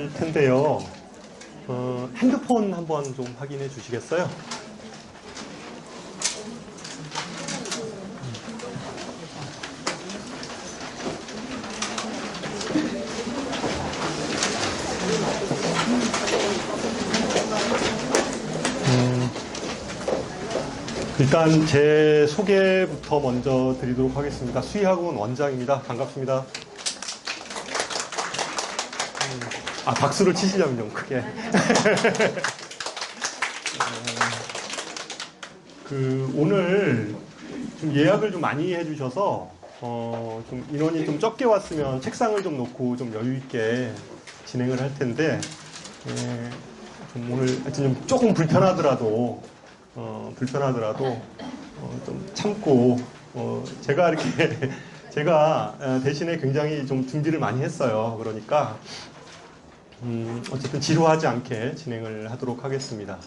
텐데요. 핸드폰 한번 좀 확인해 주시겠어요? 일단 제 소개부터 먼저 드리도록 하겠습니다. 수의학원 원장입니다. 반갑습니다. 박수를 치시려면 좀 크게. 오늘 좀 예약을 좀 많이 해주셔서, 좀 인원이 좀 적게 왔으면 책상을 좀 놓고 좀 여유있게 진행을 할 텐데, 좀 오늘 하여튼 좀 조금 불편하더라도 좀 참고, 제가 이렇게, 제가 대신에 굉장히 좀 준비를 많이 했어요. 그러니까, 어쨌든 지루하지 않게 진행을 하도록 하겠습니다.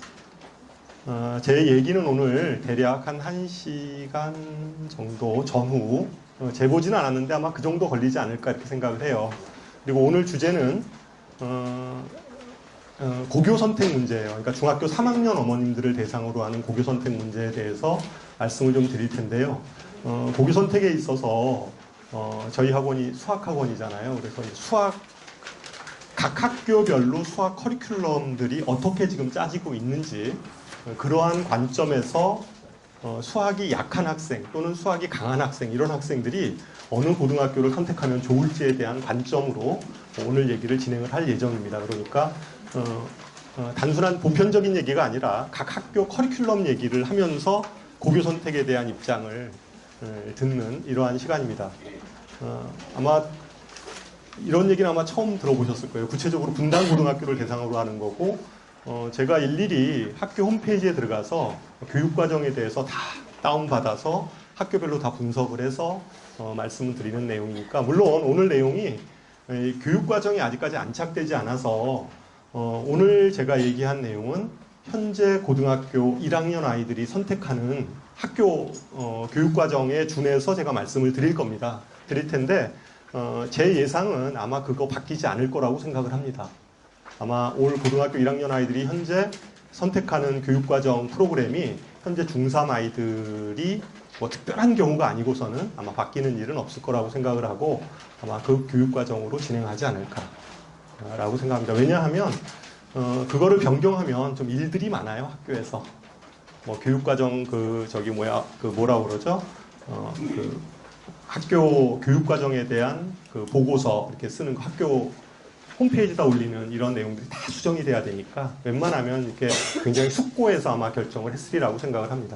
제 얘기는 오늘 대략 한 1시간 정도 전후, 재보지는 않았는데 아마 그 정도 걸리지 않을까 이렇게 생각을 해요. 그리고 오늘 주제는, 고교 선택 문제예요. 그러니까 중학교 3학년 어머님들을 대상으로 하는 고교 선택 문제에 대해서 말씀을 좀 드릴 텐데요. 고교 선택에 있어서, 저희 학원이 수학학원이잖아요. 그래서 각 학교별로 수학 커리큘럼들이 어떻게 지금 짜지고 있는지, 그러한 관점에서 수학이 약한 학생 또는 수학이 강한 학생, 이런 학생들이 어느 고등학교를 선택하면 좋을지에 대한 관점으로 오늘 얘기를 진행을 할 예정입니다. 그러니까 단순한 보편적인 얘기가 아니라 각 학교 커리큘럼 얘기를 하면서 고교 선택에 대한 입장을 듣는 이러한 시간입니다. 아마 이런 얘기는 아마 처음 들어보셨을 거예요. 구체적으로 분당고등학교를 대상으로 하는 거고, 제가 일일이 학교 홈페이지에 들어가서 교육과정에 대해서 다 다운받아서 학교별로 다 분석을 해서 말씀을 드리는 내용이니까, 물론 오늘 내용이 교육과정이 아직까지 안착되지 않아서 오늘 제가 얘기한 내용은 현재 고등학교 1학년 아이들이 선택하는 학교 교육과정에 준해서 제가 말씀을 드릴 겁니다. 드릴 텐데, 제 예상은 아마 그거 바뀌지 않을 거라고 생각을 합니다. 아마 올 고등학교 1학년 아이들이 현재 선택하는 교육과정 프로그램이 현재 중3 아이들이 뭐 특별한 경우가 아니고서는 아마 바뀌는 일은 없을 거라고 생각을 하고, 아마 그 교육과정으로 진행하지 않을까라고 생각합니다. 왜냐하면 그거를 변경하면 좀 일들이 많아요. 학교에서 뭐 교육과정 뭐라고 그러죠? 학교 교육과정에 대한 그 보고서 이렇게 쓰는 거, 학교 홈페이지에다 올리는 이런 내용들이 다 수정이 돼야 되니까 웬만하면 이렇게 굉장히 숙고해서 아마 결정을 했으리라고 생각을 합니다.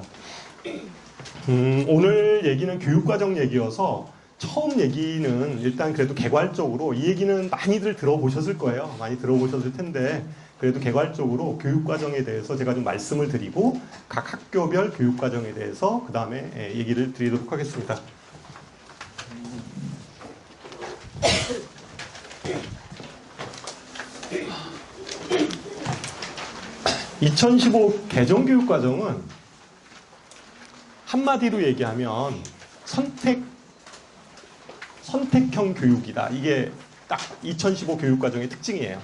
오늘 얘기는 교육과정 얘기여서 처음 얘기는 일단 그래도 개괄적으로, 이 얘기는 많이들 들어보셨을 거예요. 많이 들어보셨을 텐데 그래도 개괄적으로 교육과정에 대해서 제가 좀 말씀을 드리고 각 학교별 교육과정에 대해서 그 다음에 얘기를 드리도록 하겠습니다. 2015 개정교육과정은 한마디로 얘기하면 선택형 교육이다. 이게 딱 2015 교육과정의 특징이에요.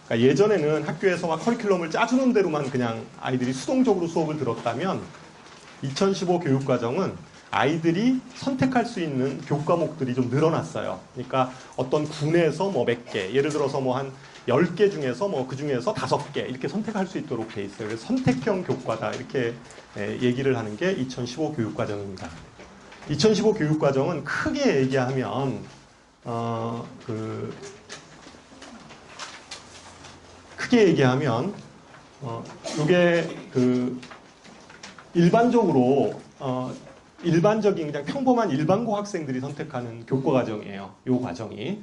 그러니까 예전에는 학교에서 막 커리큘럼을 짜주는 대로만 그냥 아이들이 수동적으로 수업을 들었다면, 2015 교육과정은 아이들이 선택할 수 있는 교과목들이 좀 늘어났어요. 그러니까 어떤 군에서 뭐 몇 개, 예를 들어서 뭐 한 10개 중에서 뭐 그 중에서 5개 이렇게 선택할 수 있도록 돼 있어요. 그래서 선택형 교과다 이렇게 얘기를 하는 게 2015 교육과정입니다. 2015 교육과정은 크게 얘기하면 이게 일반적인 그냥 평범한 일반고 학생들이 선택하는 교과 과정이에요. 이 과정이.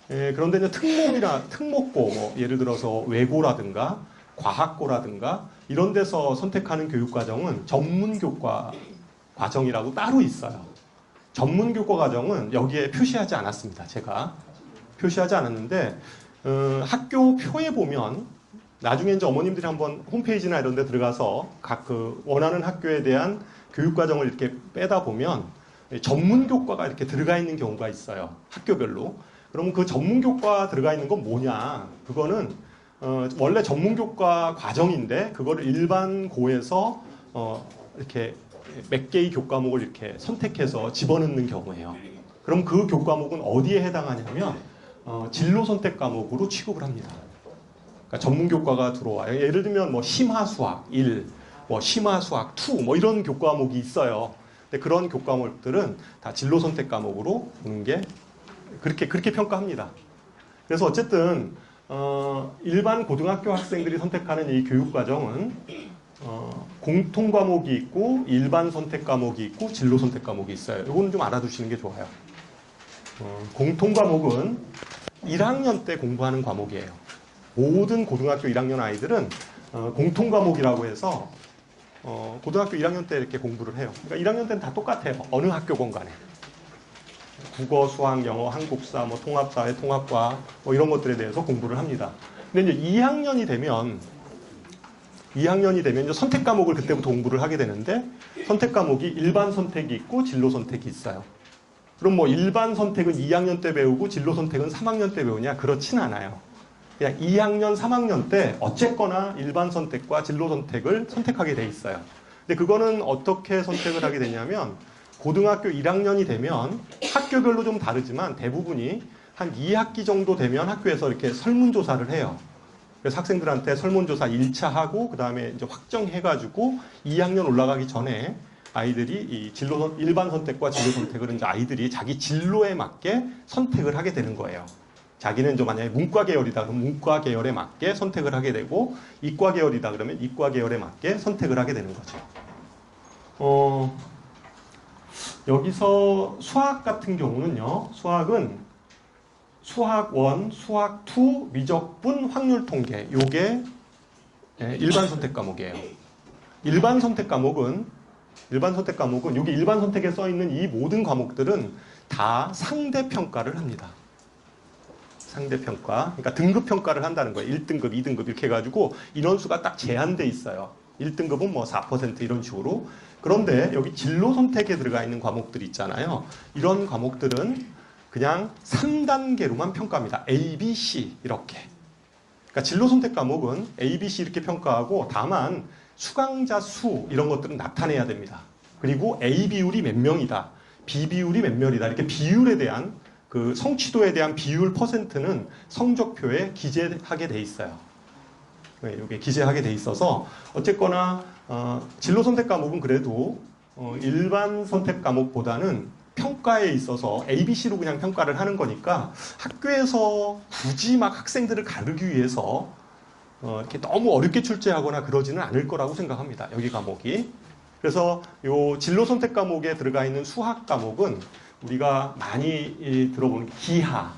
그런데 이제 특목고, 뭐 예를 들어서 외고라든가 과학고라든가 이런 데서 선택하는 교육 과정은 전문 교과 과정이라고 따로 있어요. 전문 교과 과정은 여기에 표시하지 않았습니다. 제가 표시하지 않았는데, 학교 표에 보면 나중에 이제 어머님들이 한번 홈페이지나 이런 데 들어가서 각 원하는 학교에 대한 교육과정을 이렇게 빼다 보면 전문 교과가 이렇게 들어가 있는 경우가 있어요. 학교별로. 그럼 그 전문교과 들어가 있는 건 뭐냐? 그거는 원래 전문교과 과정인데 그거를 일반고에서 이렇게 몇 개의 교과목을 이렇게 선택해서 집어넣는 경우예요. 그럼 그 교과목은 어디에 해당하냐면 진로 선택 과목으로 취급을 합니다. 그러니까 전문교과가 들어와요. 예를 들면 뭐 심화수학 1, 뭐 심화수학 2, 뭐 이런 교과목이 있어요. 근데 그런 교과목들은 다 진로 선택 과목으로 보는 게 그렇게 평가합니다. 그래서 어쨌든 일반 고등학교 학생들이 선택하는 이 교육과정은 공통 과목이 있고 일반 선택 과목이 있고 진로 선택 과목이 있어요. 이거는 좀 알아두시는 게 좋아요. 공통 과목은 1학년 때 공부하는 과목이에요. 모든 고등학교 1학년 아이들은 공통 과목이라고 해서 고등학교 1학년 때 이렇게 공부를 해요. 그러니까 1학년 때는 다 똑같아요. 어느 학교건 간에. 국어, 수학, 영어, 한국사, 뭐 통합사회, 통합과 뭐 이런 것들에 대해서 공부를 합니다. 근데 이제 2학년이 되면 이제 선택 과목을 그때부터 공부를 하게 되는데 선택 과목이 일반 선택이 있고 진로 선택이 있어요. 그럼 뭐 일반 선택은 2학년 때 배우고 진로 선택은 3학년 때 배우냐? 그렇진 않아요. 그냥 2학년, 3학년 때 어쨌거나 일반 선택과 진로 선택을 선택하게 돼 있어요. 근데 그거는 어떻게 선택을 하게 되냐면 고등학교 1학년이 되면 학교별로 좀 다르지만 대부분이 한 2학기 정도 되면 학교에서 이렇게 설문조사를 해요. 그래서 학생들한테 설문조사 1차 하고 그 다음에 이제 확정해가지고 2학년 올라가기 전에 아이들이 이 일반 선택과 진로 선택을 이제 아이들이 자기 진로에 맞게 선택을 하게 되는 거예요. 자기는 좀 만약에 문과 계열이다 그러면 문과 계열에 맞게 선택을 하게 되고 이과 계열이다 그러면 이과 계열에 맞게 선택을 하게 되는 거죠. 여기서 수학 같은 경우는요. 수학은 수학 1, 수학 2, 미적분, 확률 통계 요게 일반 선택 과목이에요. 일반 선택 과목은 여기 일반 선택에 써 있는 이 모든 과목들은 다 상대 평가를 합니다. 상대 평가. 그러니까 등급 평가를 한다는 거예요. 1등급, 2등급 이렇게 해가지고 인원수가 딱 제한돼 있어요. 1등급은 뭐 4% 이런 식으로. 그런데 여기 진로 선택에 들어가 있는 과목들이 있잖아요. 이런 과목들은 그냥 3단계로만 평가합니다. A, B, C 이렇게. 그러니까 진로 선택 과목은 A, B, C 이렇게 평가하고 다만 수강자 수 이런 것들은 나타내야 됩니다. 그리고 A 비율이 몇 명이다. B 비율이 몇 명이다. 이렇게 비율에 대한 그 성취도에 대한 비율 퍼센트는 성적표에 기재하게 돼 있어요. 이게 기재하게 돼 있어서 어쨌거나 진로 선택 과목은 그래도 일반 선택 과목보다는 평가에 있어서 ABC로 그냥 평가를 하는 거니까 학교에서 굳이 막 학생들을 가르기 위해서 이렇게 너무 어렵게 출제하거나 그러지는 않을 거라고 생각합니다. 여기 과목이. 그래서 요 진로 선택 과목에 들어가 있는 수학 과목은 우리가 많이 들어보는 기하.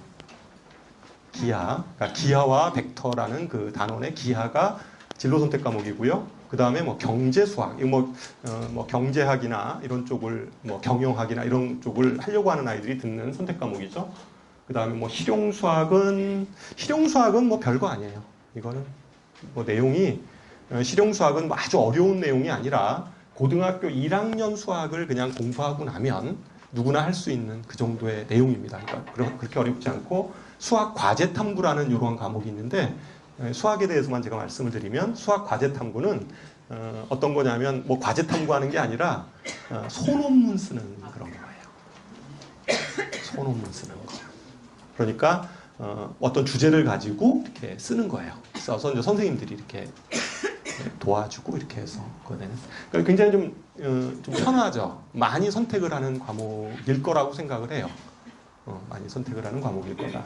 그러니까 기하와 벡터라는 그 단원의 기하가 진로 선택 과목이고요. 그 다음에 뭐 경제 수학, 뭐 경제학이나 이런 쪽을 뭐 경영학이나 이런 쪽을 하려고 하는 아이들이 듣는 선택 과목이죠. 그 다음에 뭐 실용 수학은 뭐 별거 아니에요. 이거는 뭐 내용이 실용 수학은 아주 어려운 내용이 아니라 고등학교 1학년 수학을 그냥 공부하고 나면 누구나 할 수 있는 그 정도의 내용입니다. 그러니까 그렇게 어렵지 않고 수학 과제 탐구라는 이러한 과목이 있는데 수학에 대해서만 제가 말씀을 드리면 수학 과제 탐구는 어떤 거냐면 뭐 과제 탐구하는 게 아니라 소논문 쓰는 그런 거예요. 소논문 쓰는 거. 그러니까 어떤 주제를 가지고 이렇게 쓰는 거예요. 써서 이제 선생님들이 이렇게 도와주고 이렇게 해서 그러니까 굉장히 좀 편하죠. 많이 선택을 하는 과목일 거라고 생각을 해요. 많이 선택을 하는 과목일 거다.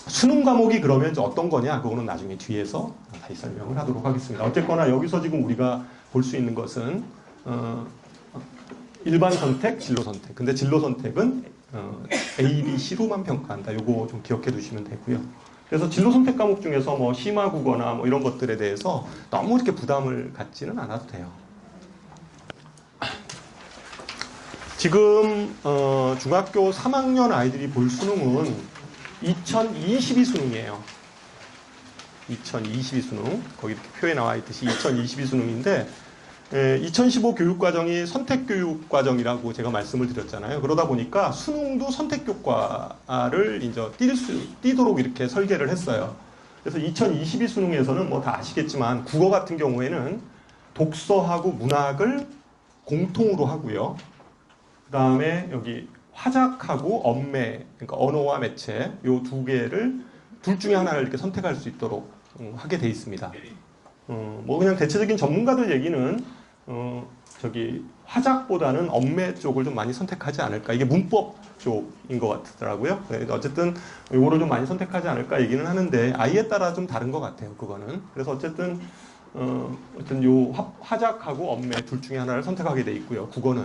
수능 과목이 그러면 어떤 거냐? 그거는 나중에 뒤에서 다시 설명을 하도록 하겠습니다. 어쨌거나 여기서 지금 우리가 볼 수 있는 것은 일반 선택, 진로 선택. 근데 진로 선택은 A, B, C로만 평가한다. 요거 좀 기억해 두시면 되고요. 그래서 진로 선택 과목 중에서 뭐 심화국어나 뭐 이런 것들에 대해서 너무 이렇게 부담을 갖지는 않아도 돼요. 지금 중학교 3학년 아이들이 볼 수능은 2022 수능이에요. 2022 수능. 거기 이렇게 표에 나와 있듯이 2022 수능인데 2015 교육과정이 선택교육과정이라고 제가 말씀을 드렸잖아요. 그러다 보니까 수능도 선택교과를 이제 띄도록 이렇게 설계를 했어요. 그래서 2022 수능에서는 뭐 다 아시겠지만 국어 같은 경우에는 독서하고 문학을 공통으로 하고요. 그 다음에 여기 화작하고 언매, 그러니까 언어와 매체 요 두 개를 둘 중에 하나를 이렇게 선택할 수 있도록 하게 돼 있습니다. 뭐 그냥 대체적인 전문가들 얘기는 저기 화작보다는 언매 쪽을 좀 많이 선택하지 않을까. 이게 문법 쪽인 것 같더라고요. 어쨌든 이거를 좀 많이 선택하지 않을까 얘기는 하는데 아이에 따라 좀 다른 것 같아요. 그거는. 그래서 어쨌든 요 화작하고 언매 둘 중에 하나를 선택하게 돼 있고요. 국어는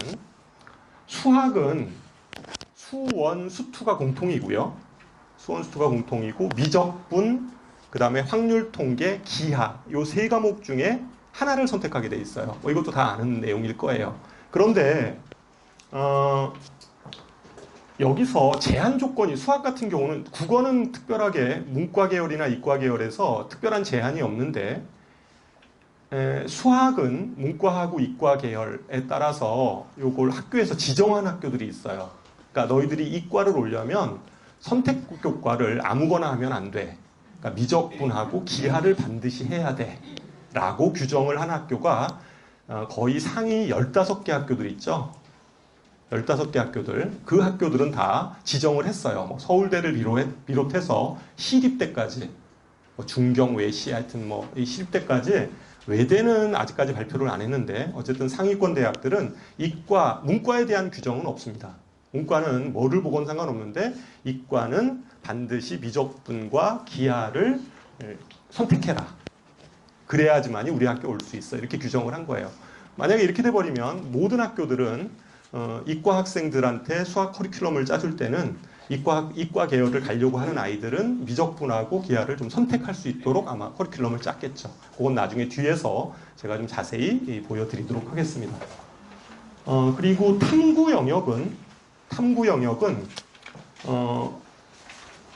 수학은 수원, 수투가 공통이고요. 수원, 수투가 공통이고 미적분, 그 다음에 확률 통계, 기하 요 세 과목 중에 하나를 선택하게 돼 있어요. 뭐 이것도 다 아는 내용일 거예요. 그런데 여기서 제한 조건이 수학 같은 경우는 국어는 특별하게 문과 계열이나 이과 계열에서 특별한 제한이 없는데 수학은 문과하고 이과 계열에 따라서 요걸 학교에서 지정한 학교들이 있어요. 그러니까 너희들이 이과를 오려면 선택교과를 아무거나 하면 안 돼. 그러니까 미적분하고 기하를 반드시 해야 돼. 라고 규정을 한 학교가 거의 상위 15개 학교들 있죠. 15개 학교들. 그 학교들은 다 지정을 했어요. 뭐 서울대를 비롯해서 시립대까지, 뭐 중경, 외시, 하여튼 뭐 이 시립대까지 외대는 아직까지 발표를 안 했는데 어쨌든 상위권 대학들은 이과, 문과에 대한 규정은 없습니다. 문과는 뭐를 보건 상관없는데 이과는 반드시 미적분과 기하를 선택해라. 그래야지만이 우리 학교 올 수 있어. 이렇게 규정을 한 거예요. 만약에 이렇게 돼버리면 모든 학교들은 이과 학생들한테 수학 커리큘럼을 짜줄 때는 이과 계열을 가려고 하는 아이들은 미적분하고 기하를 좀 선택할 수 있도록 아마 커리큘럼을 짰겠죠. 그건 나중에 뒤에서 제가 좀 자세히 보여드리도록 하겠습니다. 그리고 탐구 영역은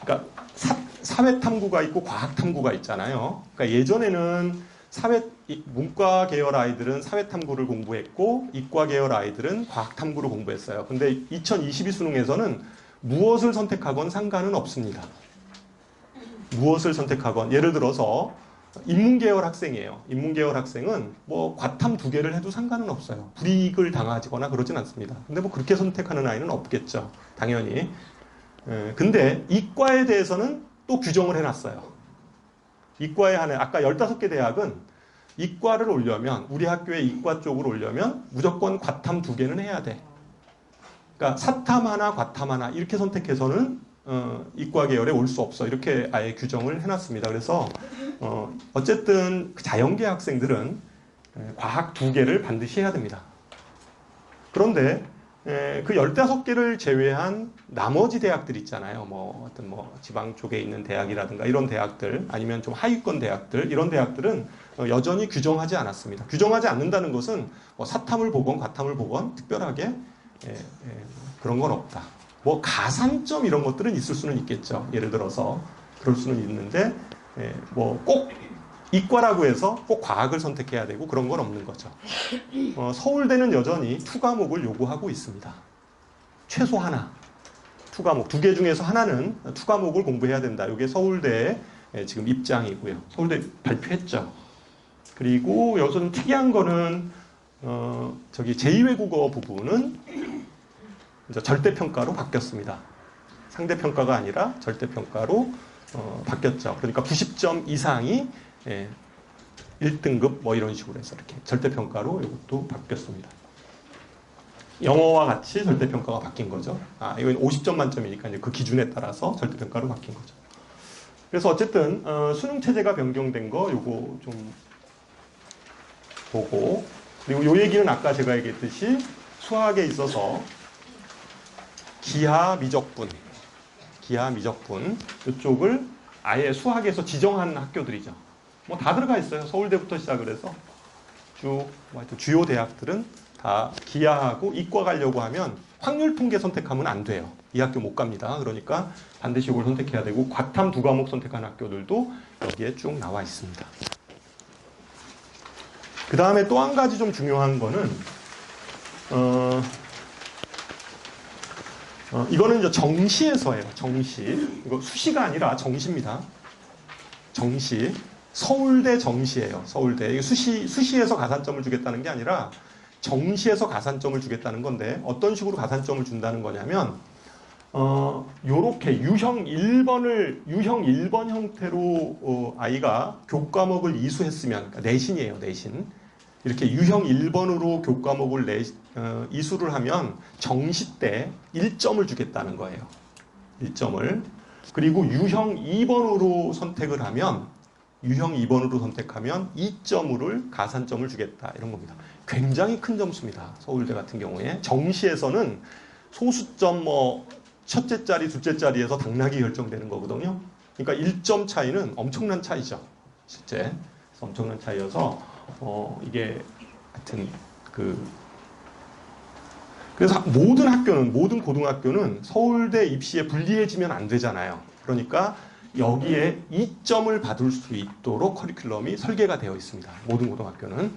그러니까 사회 탐구가 있고 과학 탐구가 있잖아요. 그러니까 예전에는 문과 계열 아이들은 사회 탐구를 공부했고 이과 계열 아이들은 과학 탐구를 공부했어요. 근데 2022 수능에서는 무엇을 선택하건 상관은 없습니다. 무엇을 선택하건 예를 들어서 인문계열 학생이에요. 인문계열 학생은 뭐 과탐 2개를 해도 상관은 없어요. 불이익을 당하거나 그러진 않습니다. 근데 뭐 그렇게 선택하는 아이는 없겠죠. 당연히. 근데 이과에 대해서는 또 규정을 해놨어요. 이과에 한해 아까 15개 대학은 이과를 오려면 우리 학교에 이과 쪽을 오려면 무조건 과탐 2개는 해야 돼. 그러니까 사탐 하나 과탐 하나 이렇게 선택해서는 이과 계열에 올 수 없어. 이렇게 아예 규정을 해놨습니다. 그래서 어쨌든 자연계 학생들은 과학 2개를 반드시 해야 됩니다. 그런데 그 15개를 제외한 나머지 대학들 있잖아요. 뭐 어떤 뭐 지방 쪽에 있는 대학이라든가 이런 대학들 아니면 좀 하위권 대학들 이런 대학들은 여전히 규정하지 않았습니다. 규정하지 않는다는 것은 사탐을 보건 과탐을 보건 특별하게 그런 건 없다. 뭐 가산점 이런 것들은 있을 수는 있겠죠. 예를 들어서 그럴 수는 있는데 뭐 꼭 이과라고 해서 꼭 과학을 선택해야 되고 그런 건 없는 거죠. 서울대는 여전히 2과목을 요구하고 있습니다. 최소 하나. 2과목. 2개 중에서 하나는 2과목을 공부해야 된다. 이게 서울대의 지금 입장이고요. 서울대 발표했죠. 그리고 여기서는 특이한 거는 저기 제2외국어 부분은 이제 절대평가로 바뀌었습니다. 상대평가가 아니라 절대평가로 바뀌었죠. 그러니까 90점 이상이 1등급 뭐 이런 식으로 해서 이렇게 절대평가로 이것도 바뀌었습니다. 영어와 같이 절대평가가 바뀐 거죠. 이건 50점 만점이니까 이제 그 기준에 따라서 절대평가로 바뀐 거죠. 그래서 어쨌든 수능 체제가 변경된 거 요거 좀 보고 그리고 요 얘기는 아까 제가 얘기했듯이 수학에 있어서 기하 미적분 이쪽을 아예 수학에서 지정한 학교들이죠. 뭐 다 들어가 있어요. 서울대부터 시작을 해서 쭉 하여튼 주요 대학들은 다 기하하고 이과 가려고 하면 확률 통계 선택하면 안 돼요. 이 학교 못 갑니다. 그러니까 반드시 이걸 선택해야 되고 과탐 2과목 선택한 학교들도 여기에 쭉 나와 있습니다. 그 다음에 또 한 가지 좀 중요한 거는 이거는 이제 정시에서예요. 정시. 이거 수시가 아니라 정시입니다. 정시. 서울대 정시예요. 서울대. 이게 수시에서 가산점을 주겠다는 게 아니라 정시에서 가산점을 주겠다는 건데 어떤 식으로 가산점을 준다는 거냐면 요렇게 유형 1번 형태로 아이가 교과목을 이수했으면, 그러니까 내신이에요, 내신. 이렇게 유형 1번으로 교과목을 이수를 하면 정시 때 1점을 주겠다는 거예요. 1점을. 그리고 유형 2번으로 선택을 하면, 유형 2번으로 선택하면 2점을 가산점을 주겠다. 이런 겁니다. 굉장히 큰 점수입니다. 서울대 같은 경우에. 정시에서는 소수점 첫째 자리, 둘째 자리에서 당락이 결정되는 거거든요. 그러니까 1점 차이는 엄청난 차이죠. 실제. 그래서 엄청난 차이여서 이게 하여튼 그래서 모든 고등학교는 서울대 입시에 불리해지면 안 되잖아요. 그러니까 여기에 2점을 받을 수 있도록 커리큘럼이 설계가 되어 있습니다. 모든 고등학교는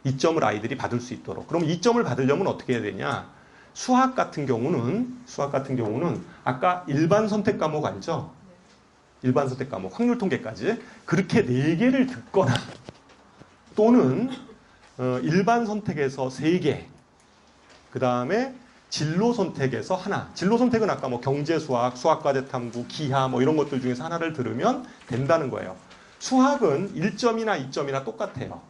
2점을 아이들이 받을 수 있도록. 그럼 2점을 받으려면 어떻게 해야 되냐? 수학 같은 경우는 아까 일반 선택 과목 알죠? 일반 선택 과목, 확률 통계까지 그렇게 4개를 듣거나 또는 일반 선택에서 3개, 그 다음에 진로 선택에서 하나. 진로 선택은 아까 경제수학, 수학과제 탐구, 기하 이런 것들 중에서 하나를 들으면 된다는 거예요. 수학은 1점이나 2점이나 똑같아요.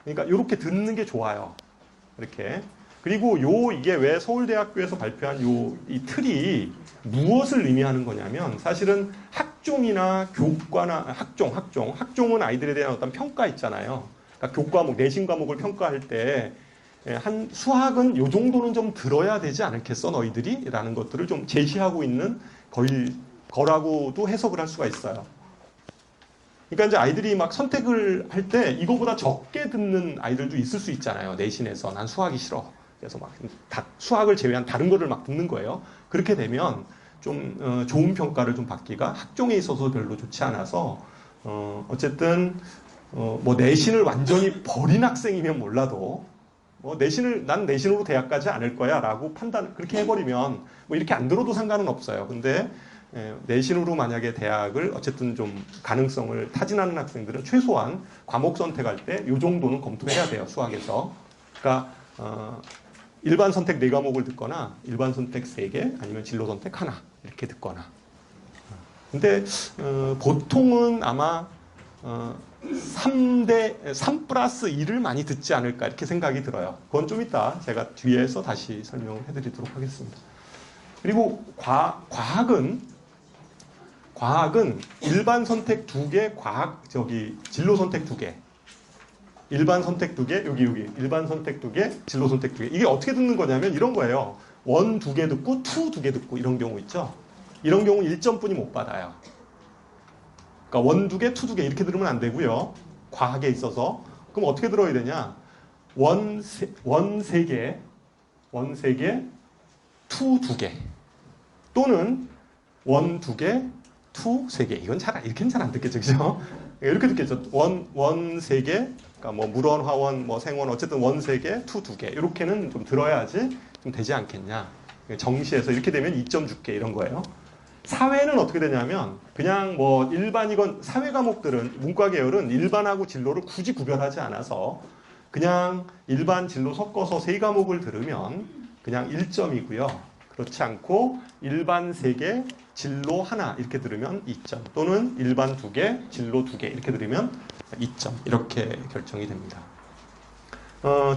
그러니까 이렇게 듣는 게 좋아요. 이렇게. 그리고 이게 왜 서울대학교에서 발표한 이 틀이 무엇을 의미하는 거냐면 사실은 학종이나 교과나 학종은 아이들에 대한 어떤 평가 있잖아요. 그러니까 교과목, 내신 과목을 평가할 때 수학은 요 정도는 좀 들어야 되지 않겠어 너희들이? 라는 것들을 좀 제시하고 있는 거라고도 해석을 할 수가 있어요. 그러니까 이제 아이들이 막 선택을 할 때 이거보다 적게 듣는 아이들도 있을 수 있잖아요. 내신에서 난 수학이 싫어. 그래서 막 수학을 제외한 다른 거를 막 듣는 거예요. 그렇게 되면 좀 좋은 평가를 좀 받기가 학종에 있어서 별로 좋지 않아서 어쨌든 내신을 완전히 버린 학생이면 몰라도 난 내신으로 대학 가지 않을 거야 라고 그렇게 해버리면 이렇게 안 들어도 상관은 없어요. 근데 내신으로 만약에 대학을 어쨌든 좀 가능성을 타진하는 학생들은 최소한 과목 선택할 때 이 정도는 검토해야 돼요. 수학에서. 그러니까 일반 선택 4과목을 듣거나 일반 선택 3개 아니면 진로 선택 하나 이렇게 듣거나. 근데 보통은 아마 3 플러스 2를 많이 듣지 않을까 이렇게 생각이 들어요. 그건 좀 이따 제가 뒤에서 다시 설명을 해드리도록 하겠습니다. 그리고 과학은 일반 선택 2개, 진로 선택 2개. 일반 선택 2개, 여기. 일반 선택 2개, 진로 선택 2개. 이게 어떻게 듣는 거냐면 이런 거예요. 1, 2개 듣고, 2, 2개 듣고, 이런 경우 있죠? 이런 경우 1점뿐이 못 받아요. 그러니까 1, 2개, 2, 2개 이렇게 들으면 안 되고요. 과학에 있어서. 그럼 어떻게 들어야 되냐? 1, 3개, 2, 2개. 또는 1, 2개, 2, 3개. 이건 이렇게는 잘 안 듣겠죠, 그죠? 이렇게 듣겠죠. 1, 3개, 그러니까 물원, 화원, 생원, 어쨌든 1, 3개, 2, 2개. 이렇게는 좀 들어야지 좀 되지 않겠냐. 정시에서 이렇게 되면 2점 줄게, 이런 거예요. 사회는 어떻게 되냐면, 그냥 이건 사회 과목들은, 문과 계열은 일반하고 진로를 굳이 구별하지 않아서, 그냥 일반 진로 섞어서 3과목을 들으면 그냥 1점이고요. 그렇지 않고, 일반 3개, 진로 하나 이렇게 들으면 2점. 또는 일반 2개, 진로 2개 이렇게 들으면 2점. 이렇게 결정이 됩니다.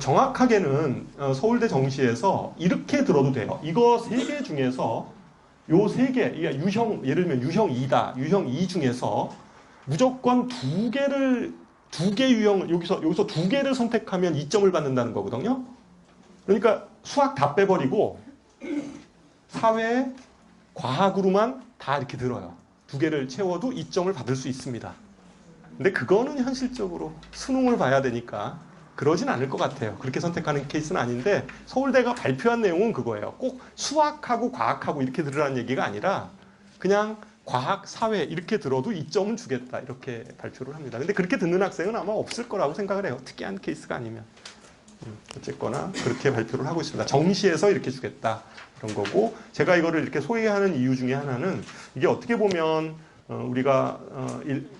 정확하게는 서울대 정시에서 이렇게 들어도 돼요. 이거 3개 중에서 요 3개, 예를 들면 유형 2다. 유형 2 중에서 무조건 2개 유형을, 여기서 2개를 선택하면 2점을 받는다는 거거든요. 그러니까 수학 다 빼버리고 사회, 과학으로만 다 이렇게 들어요. 2개를 채워도 2점을 받을 수 있습니다. 근데 그거는 현실적으로 수능을 봐야 되니까 그러진 않을 것 같아요. 그렇게 선택하는 케이스는 아닌데 서울대가 발표한 내용은 그거예요. 꼭 수학하고 과학하고 이렇게 들으라는 얘기가 아니라 그냥 과학, 사회 이렇게 들어도 2점은 주겠다 이렇게 발표를 합니다. 근데 그렇게 듣는 학생은 아마 없을 거라고 생각을 해요. 특이한 케이스가 아니면. 어쨌거나 그렇게 발표를 하고 있습니다. 정시에서 이렇게 주겠다 이런 거고, 제가 이거를 이렇게 소개하는 이유 중에 하나는 이게 어떻게 보면 우리가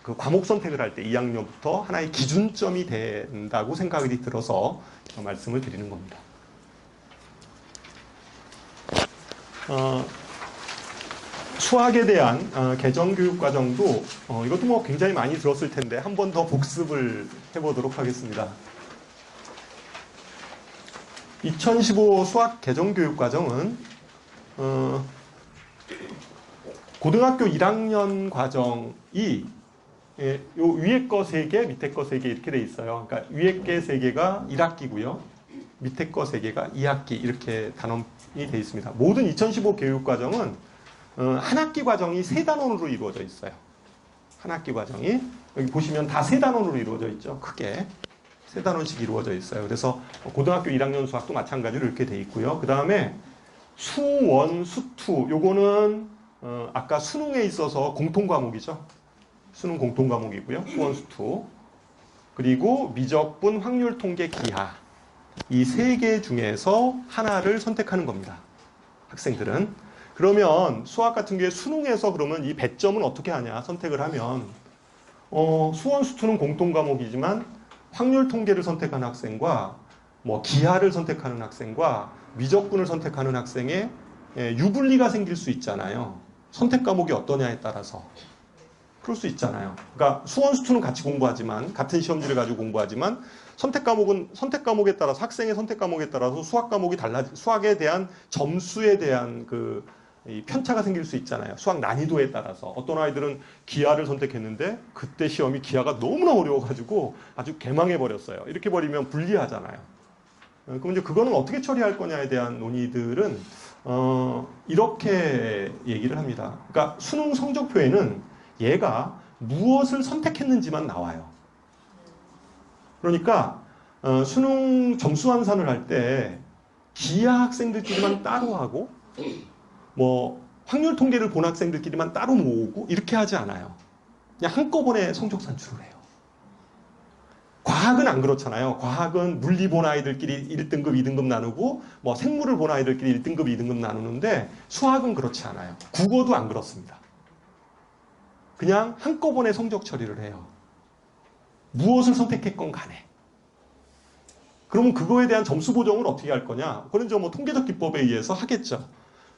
그 과목 선택을 할 때 2학년부터 하나의 기준점이 된다고 생각이 들어서 말씀을 드리는 겁니다. 수학에 대한 개정교육과정도 이것도 뭐 굉장히 많이 들었을 텐데 한 번 더 복습을 해보도록 하겠습니다. 2015 수학 개정교육과정은 고등학교 1학년 과정이 요 위에 거 3개, 밑에 거 3개 이렇게 돼 있어요. 그러니까 위에 게 3개가 1학기고요. 밑에 거 3개가 2학기 이렇게 단원이 돼 있습니다. 모든 2015 교육과정은 한 학기 과정이 3단원으로 이루어져 있어요. 한 학기 과정이 여기 보시면 다 3단원으로 이루어져 있죠. 크게 3단원씩 이루어져 있어요. 그래서 고등학교 1학년 수학도 마찬가지로 이렇게 돼 있고요. 그 다음에 수원, 수투 요거는 아까 수능에 있어서 공통 과목이죠. 수능 공통 과목이고요. 수원, 수투. 그리고 미적분, 확률, 통계, 기하. 이 3개 중에서 하나를 선택하는 겁니다. 학생들은. 그러면 수학 같은 경우에 수능에서 그러면 이 배점은 어떻게 하냐 선택을 하면 수원, 수투는 공통 과목이지만 확률 통계를 선택하는 학생과 뭐 기하를 선택하는 학생과 미적분을 선택하는 학생의 유불리가 생길 수 있잖아요. 선택 과목이 어떠냐에 따라서. 그럴 수 있잖아요. 그러니까 수원, 수투는 같이 공부하지만 같은 시험지를 가지고 공부하지만 선택 과목은 선택 과목에 따라서 학생의 선택 과목에 따라서 수학 과목이 수학에 대한 점수에 대한 이 편차가 생길 수 있잖아요. 수학 난이도에 따라서. 어떤 아이들은 기하를 선택했는데 그때 시험이 기하가 너무나 어려워가지고 아주 개망해버렸어요. 이렇게 버리면 불리하잖아요. 그럼 이제 그거는 어떻게 처리할 거냐에 대한 논의들은 이렇게 얘기를 합니다. 그러니까 수능 성적표에는 얘가 무엇을 선택했는지만 나와요. 그러니까 수능 점수 환산을 할 때 기하 학생들끼리만 따로 하고 뭐 확률 통계를 본 학생들끼리만 따로 모으고 이렇게 하지 않아요. 그냥 한꺼번에 성적 산출을 해요. 과학은 안 그렇잖아요. 과학은 물리 본 아이들끼리 1등급, 2등급 나누고 뭐 생물을 본 아이들끼리 1등급, 2등급 나누는데 수학은 그렇지 않아요. 국어도 안 그렇습니다. 그냥 한꺼번에 성적 처리를 해요. 무엇을 선택했건 간에. 그러면 그거에 대한 점수 보정을 어떻게 할 거냐? 그건 뭐 통계적 기법에 의해서 하겠죠.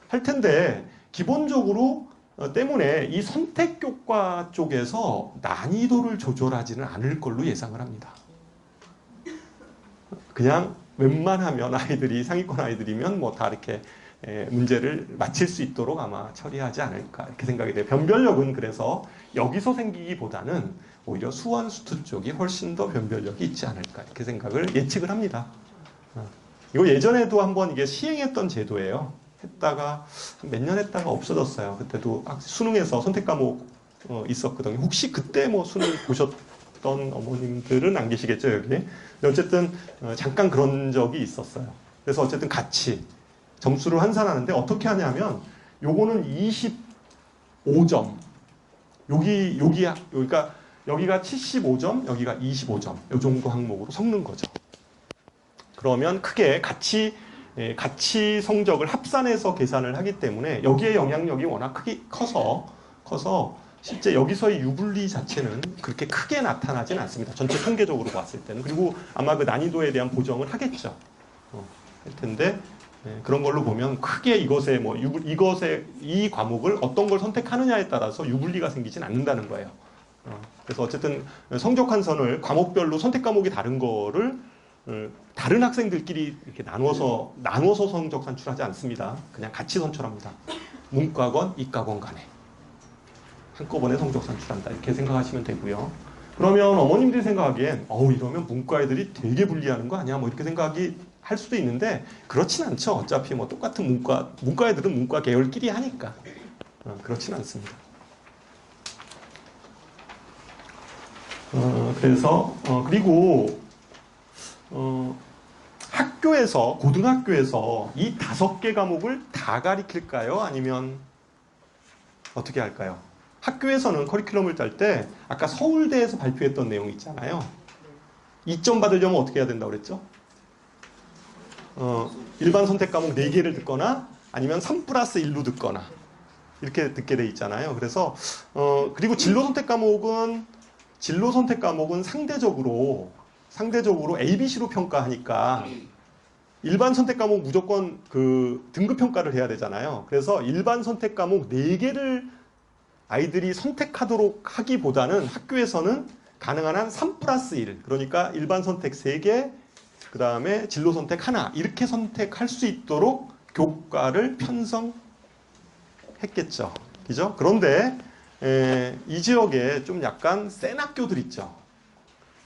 할 텐데 기본적으로 때문에 이 선택교과 쪽에서 난이도를 조절하지는 않을 걸로 예상을 합니다. 그냥 웬만하면 아이들이 상위권 아이들이면 뭐 다 이렇게 문제를 맞힐 수 있도록 아마 처리하지 않을까 이렇게 생각이 돼요. 변별력은 그래서 여기서 생기기보다는 오히려 수원, 수투 쪽이 훨씬 더 변별력이 있지 않을까 이렇게 생각을 예측을 합니다. 이거 예전에도 한번 이게 시행했던 제도예요. 했다가 몇 년 했다가 없어졌어요. 그때도 수능에서 선택 과목 있었거든요. 혹시 그때 뭐 수능 보셨던 어머님들은 안 계시겠죠 여기. 어쨌든 잠깐 그런 적이 있었어요. 그래서 어쨌든 같이 점수를 환산하는데 어떻게 하냐면 요거는 25점 그러니까 여기가 75점 여기가 25점 요 정도 항목으로 섞는 거죠. 그러면 크게 같이 성적을 합산해서 계산을 하기 때문에 여기에 영향력이 워낙 커서 실제 여기서의 유불리 자체는 그렇게 크게 나타나진 않습니다. 전체 통계적으로 봤을 때는. 그리고 아마 그 난이도에 대한 보정을 하겠죠. 할 텐데 그런 걸로 보면 크게 이 과목을 어떤 걸 선택하느냐에 따라서 유불리가 생기진 않는다는 거예요. 그래서 어쨌든 성적 환산을 과목별로 선택 과목이 다른 거를 다른 학생들끼리 이렇게 나눠서 성적 산출하지 않습니다. 그냥 같이 선출합니다. 문과건 이과건 간에 한꺼번에 성적 산출한다 이렇게 생각하시면 되고요. 그러면 어머님들이 생각하기엔 이러면 문과 애들이 되게 불리하는 거 아니야? 뭐 이렇게 생각이 할 수도 있는데 그렇진 않죠. 어차피 뭐 똑같은 문과 애들은 문과 계열끼리 하니까 그렇진 않습니다. 그래서 그리고 고등학교에서 이 5개 과목을 다 가리킬까요? 아니면 어떻게 할까요? 학교에서는 커리큘럼을 짤 때 아까 서울대에서 발표했던 내용 있잖아요. 2점 받으려면 어떻게 해야 된다고 그랬죠? 일반 선택 과목 4개를 듣거나 아니면 3+1로 듣거나 이렇게 듣게 돼 있잖아요. 그래서 그리고 진로 선택 과목은 상대적으로 ABC로 평가하니까 일반 선택 과목 무조건 그 등급 평가를 해야 되잖아요. 그래서 일반 선택 과목 4개를 아이들이 선택하도록 하기보다는 학교에서는 가능한 한 3+1, 그러니까 일반 선택 3개, 그 다음에 진로 선택 하나, 이렇게 선택할 수 있도록 교과를 편성했겠죠. 그죠? 그런데 이 지역에 좀 약간 센 학교들 있죠.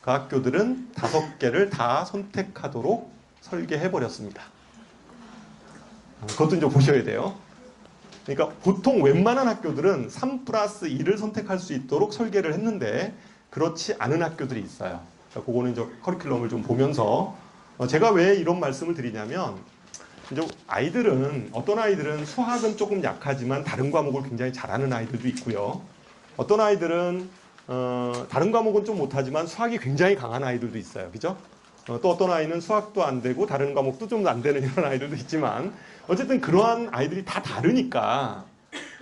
그 학교들은 5개를 다 선택하도록 설계해버렸습니다. 그것도 이제 보셔야 돼요. 그러니까 보통 웬만한 학교들은 3+1을 선택할 수 있도록 설계를 했는데 그렇지 않은 학교들이 있어요. 그러니까 그거는 이제 커리큘럼을 좀 보면서 제가 왜 이런 말씀을 드리냐면 이제 어떤 아이들은 수학은 조금 약하지만 다른 과목을 굉장히 잘하는 아이들도 있고요. 어떤 아이들은 다른 과목은 좀 못하지만 수학이 굉장히 강한 아이들도 있어요. 그죠? 또 어떤 아이는 수학도 안 되고 다른 과목도 좀 안 되는 이런 아이들도 있지만 어쨌든 그러한 아이들이 다 다르니까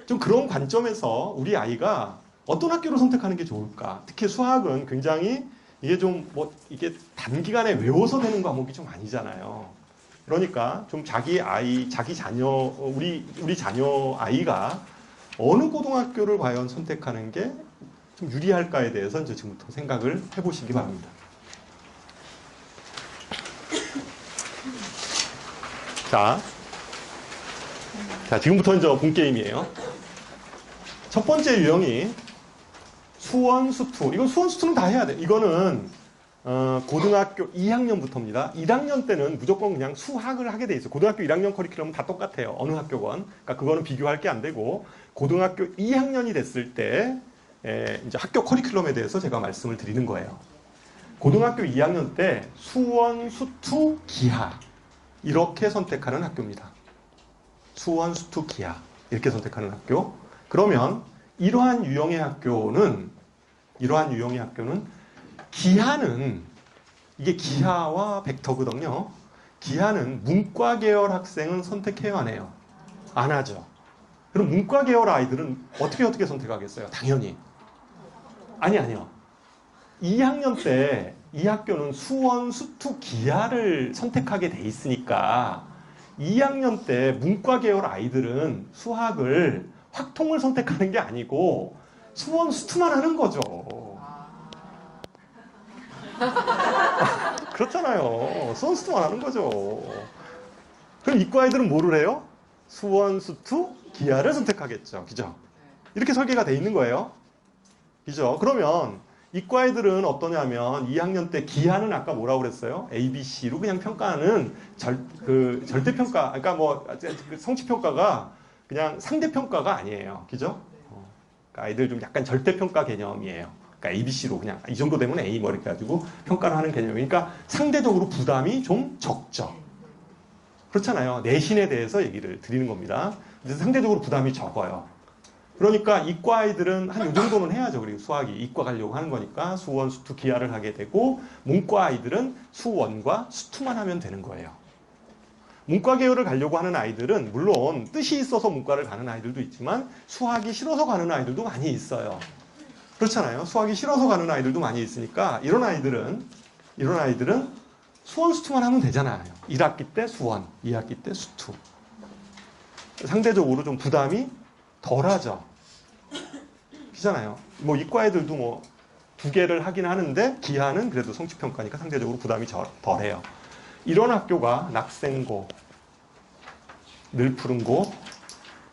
좀 그런 관점에서 우리 아이가 어떤 학교를 선택하는 게 좋을까? 특히 수학은 굉장히 이게 좀 이게 단기간에 외워서 되는 과목이 좀 아니잖아요. 그러니까 좀 자기 자녀, 우리 자녀 아이가 어느 고등학교를 과연 선택하는 게 좀 유리할까에 대해서 이제 지금부터 생각을 해보시기 바랍니다. 자, 지금부터 이제 본 게임이에요. 첫 번째 유형이 수원, 수투. 이건 수원, 수투는 다 해야 돼. 이거는 고등학교 2학년부터입니다. 1학년 때는 무조건 그냥 수학을 하게 돼 있어요. 고등학교 1학년 커리큘럼은 다 똑같아요. 어느 학교건. 그러니까 그거는 비교할 게 안 되고 고등학교 2학년이 됐을 때 이제 학교 커리큘럼에 대해서 제가 말씀을 드리는 거예요. 고등학교 2학년 때 수원, 수투, 기하 이렇게 선택하는 학교입니다. 수원, 수투, 기하 이렇게 선택하는 학교. 그러면 이러한 유형의 학교는 기하는 이게 기하와 벡터거든요. 기하는 문과 계열 학생은 선택해요, 안 해요? 안 하죠. 그럼 문과 계열 아이들은 어떻게 선택하겠어요? 당연히. 아니요. 2학년 때 이 학교는 수원, 수투, 기하를 선택하게 돼 있으니까 2학년 때 문과 계열 아이들은 수학을 확통을 선택하는 게 아니고 수원, 수투만 하는 거죠. 그렇잖아요. 수원, 수투만 하는 거죠. 그럼 이과 아이들은 뭐를 해요? 수원, 수투, 기하를 선택하겠죠. 그죠? 이렇게 설계가 돼 있는 거예요. 그죠? 그러면 이과 애들은 어떠냐면 2학년 때 기하는 아까 뭐라고 그랬어요? ABC로 그냥 평가하는 절대평가, 그러니까 성취평가가 그냥 상대평가가 아니에요. 그죠? 그러니까 아이들 좀 약간 절대평가 개념이에요. 그러니까 ABC로 그냥 이 정도 되면 A 뭐 이렇게 가지고 평가를 하는 개념이니까 상대적으로 부담이 좀 적죠. 그렇잖아요. 내신에 대해서 얘기를 드리는 겁니다. 그래서 상대적으로 부담이 적어요. 그러니까 이과 아이들은 한 요 정도는 해야죠. 그리고 수학이 이과 가려고 하는 거니까 수원, 수투, 기하를 하게 되고 문과 아이들은 수원과 수투만 하면 되는 거예요. 문과 계열을 가려고 하는 아이들은 물론 뜻이 있어서 문과를 가는 아이들도 있지만 수학이 싫어서 가는 아이들도 많이 있어요. 그렇잖아요. 수학이 싫어서 가는 아이들도 많이 있으니까 이런 아이들은 수원, 수투만 하면 되잖아요. 1학기 때 수원, 2학기 때 수투. 상대적으로 좀 부담이 덜하죠. 그렇잖아요. 이과 애들도 2개를 하긴 하는데 기하는 그래도 성취평가니까 상대적으로 부담이 덜해요. 이런 학교가 낙생고, 늘푸른고,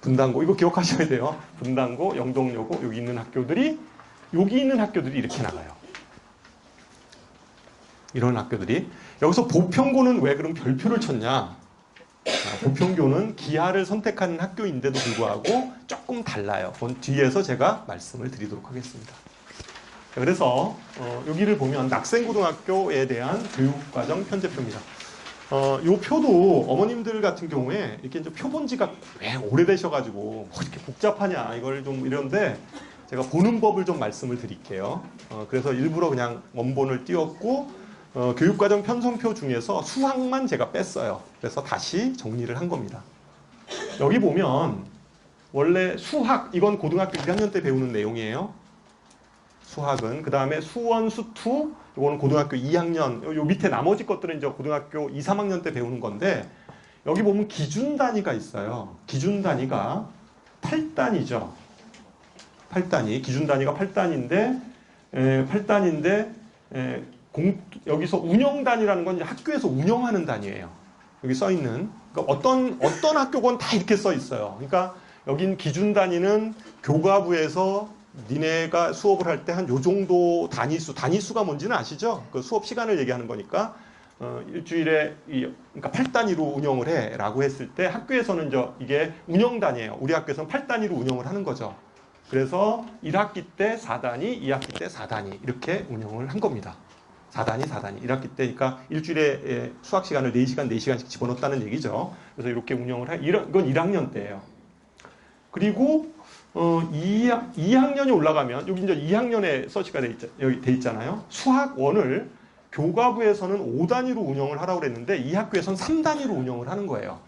분당고 이거 기억하셔야 돼요. 분당고, 영동여고 여기 있는 학교들이 이렇게 나가요. 이런 학교들이 여기서 보편고는 왜 그럼 별표를 쳤냐? 보편교는 기하를 선택하는 학교인데도 불구하고 조금 달라요. 그건 뒤에서 제가 말씀을 드리도록 하겠습니다. 그래서 여기를 보면 낙생고등학교에 대한 교육과정 편제표입니다. 이 표도 어머님들 같은 경우에 이렇게 이제 표 본 지가 왜 오래되셔가지고 뭐 이렇게 복잡하냐 이걸 좀 이런데 제가 보는 법을 좀 말씀을 드릴게요. 그래서 일부러 그냥 원본을 띄웠고 교육과정 편성표 중에서 수학만 제가 뺐어요. 그래서 다시 정리를 한 겁니다. 여기 보면 원래 수학, 이건 고등학교 1학년 때 배우는 내용이에요. 수학은. 그 다음에 수원, 수투, 이거는 고등학교 2학년, 요 밑에 나머지 것들은 이제 고등학교 2, 3학년 때 배우는 건데, 여기 보면 기준 단위가 있어요. 기준 단위가 8단이죠. 8단위. 기준 단위가 8단인데, 여기서 운영 단위라는 건 이제 학교에서 운영하는 단위예요. 여기 써 있는. 그러니까 어떤 학교건 다 이렇게 써 있어요. 그러니까 여긴 기준 단위는 교과부에서 니네가 수업을 할 때 한 요 정도 단위수가 뭔지는 아시죠? 그 수업 시간을 얘기하는 거니까 일주일에 그러니까 8단위로 운영을 해라고 했을 때 학교에서는 이게 운영 단위예요. 우리 학교에서는 8단위로 운영을 하는 거죠. 그래서 1학기 때 4단위, 2학기 때 4단위 이렇게 운영을 한 겁니다. 4단위, 4단위. 1학기 때 그러니까 일주일에 수학 시간을 4시간, 4시간씩 집어넣었다는 얘기죠. 그래서 이렇게 운영을 이건 1학년 때예요. 그리고 2학년이 올라가면 여기 이제 2학년에 서치가 여기 돼 있잖아요. 수학원을 교과부에서는 5단위로 운영을 하라고 그랬는데 이 학교에서는 3단위로 운영을 하는 거예요.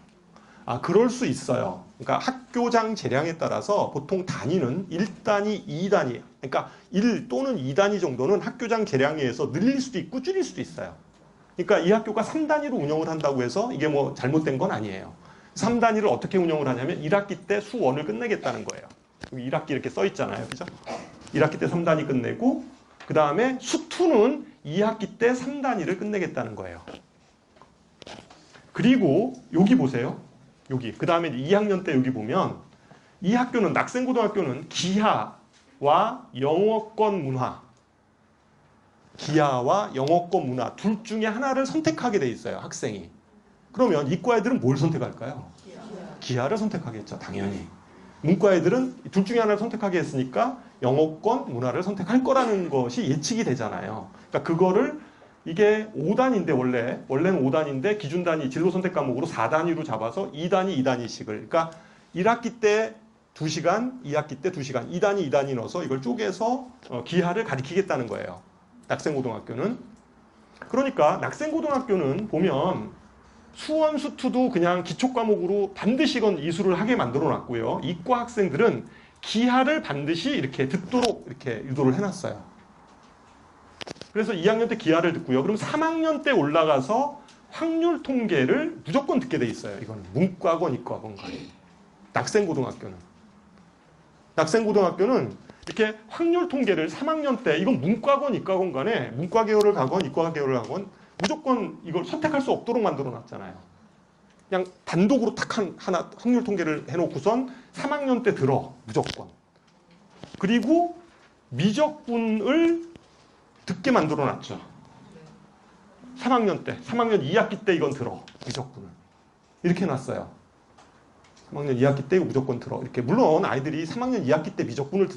그럴 수 있어요. 그러니까 학교장 재량에 따라서 보통 단위는 1단위, 2단위, 그러니까 1 또는 2단위 정도는 학교장 재량에 의해서 늘릴 수도 있고 줄일 수도 있어요. 그러니까 이 학교가 3단위로 운영을 한다고 해서 이게 뭐 잘못된 건 아니에요. 3단위를 어떻게 운영을 하냐면 1학기 때 수1을 끝내겠다는 거예요. 1학기 이렇게 써 있잖아요. 그죠? 1학기 때 3단위 끝내고 그 다음에 수2는 2학기 때 3단위를 끝내겠다는 거예요. 그리고 여기 보세요. 여기. 그 다음에 2학년 때 여기 보면 이 학교는 낙생고등학교는 기하와 영어권 문화 둘 중에 하나를 선택하게 돼 있어요. 학생이. 그러면 이과 애들은 뭘 선택할까요? 기하를 선택하겠죠. 당연히. 문과 애들은 둘 중에 하나를 선택하게 했으니까 영어권 문화를 선택할 거라는 것이 예측이 되잖아요. 그러니까 그거를 이게 5단인데 원래는 5단인데 기준 단위 진로 선택 과목으로 4단위로 잡아서 2단위 2단위씩을 그러니까 1학기 때 2시간, 2학기 때 2시간, 2단위 2단위 넣어서 이걸 쪼개서 기하를 가리키겠다는 거예요. 낙생고등학교는. 그러니까 낙생고등학교는 보면 수원, 수투도 그냥 기초 과목으로 반드시 이건 이수를 하게 만들어 놨고요. 이과 학생들은 기하를 반드시 이렇게 듣도록 이렇게 유도를 해놨어요. 그래서 2학년 때 기하를 듣고요. 그럼 3학년 때 올라가서 확률 통계를 무조건 듣게 돼 있어요. 이거는 문과건 이과건 간에. 낙생고등학교는 이렇게 확률 통계를 3학년 때 이건 문과건 이과건 간에 문과 계열을 가건 이과 계열을 가건 무조건 이걸 선택할 수 없도록 만들어 놨잖아요. 그냥 단독으로 탁 하나 확률 통계를 해놓고선 3학년 때 들어 무조건. 그리고 미적분을 듣게 만들어 놨죠. 3학년 2학기 때 이건 들어 미적분을 이렇게 해놨어요. 3학년 2학기 때 이거 무조건 들어 이렇게. 물론 아이들이 3학년 2학기 때 미적분을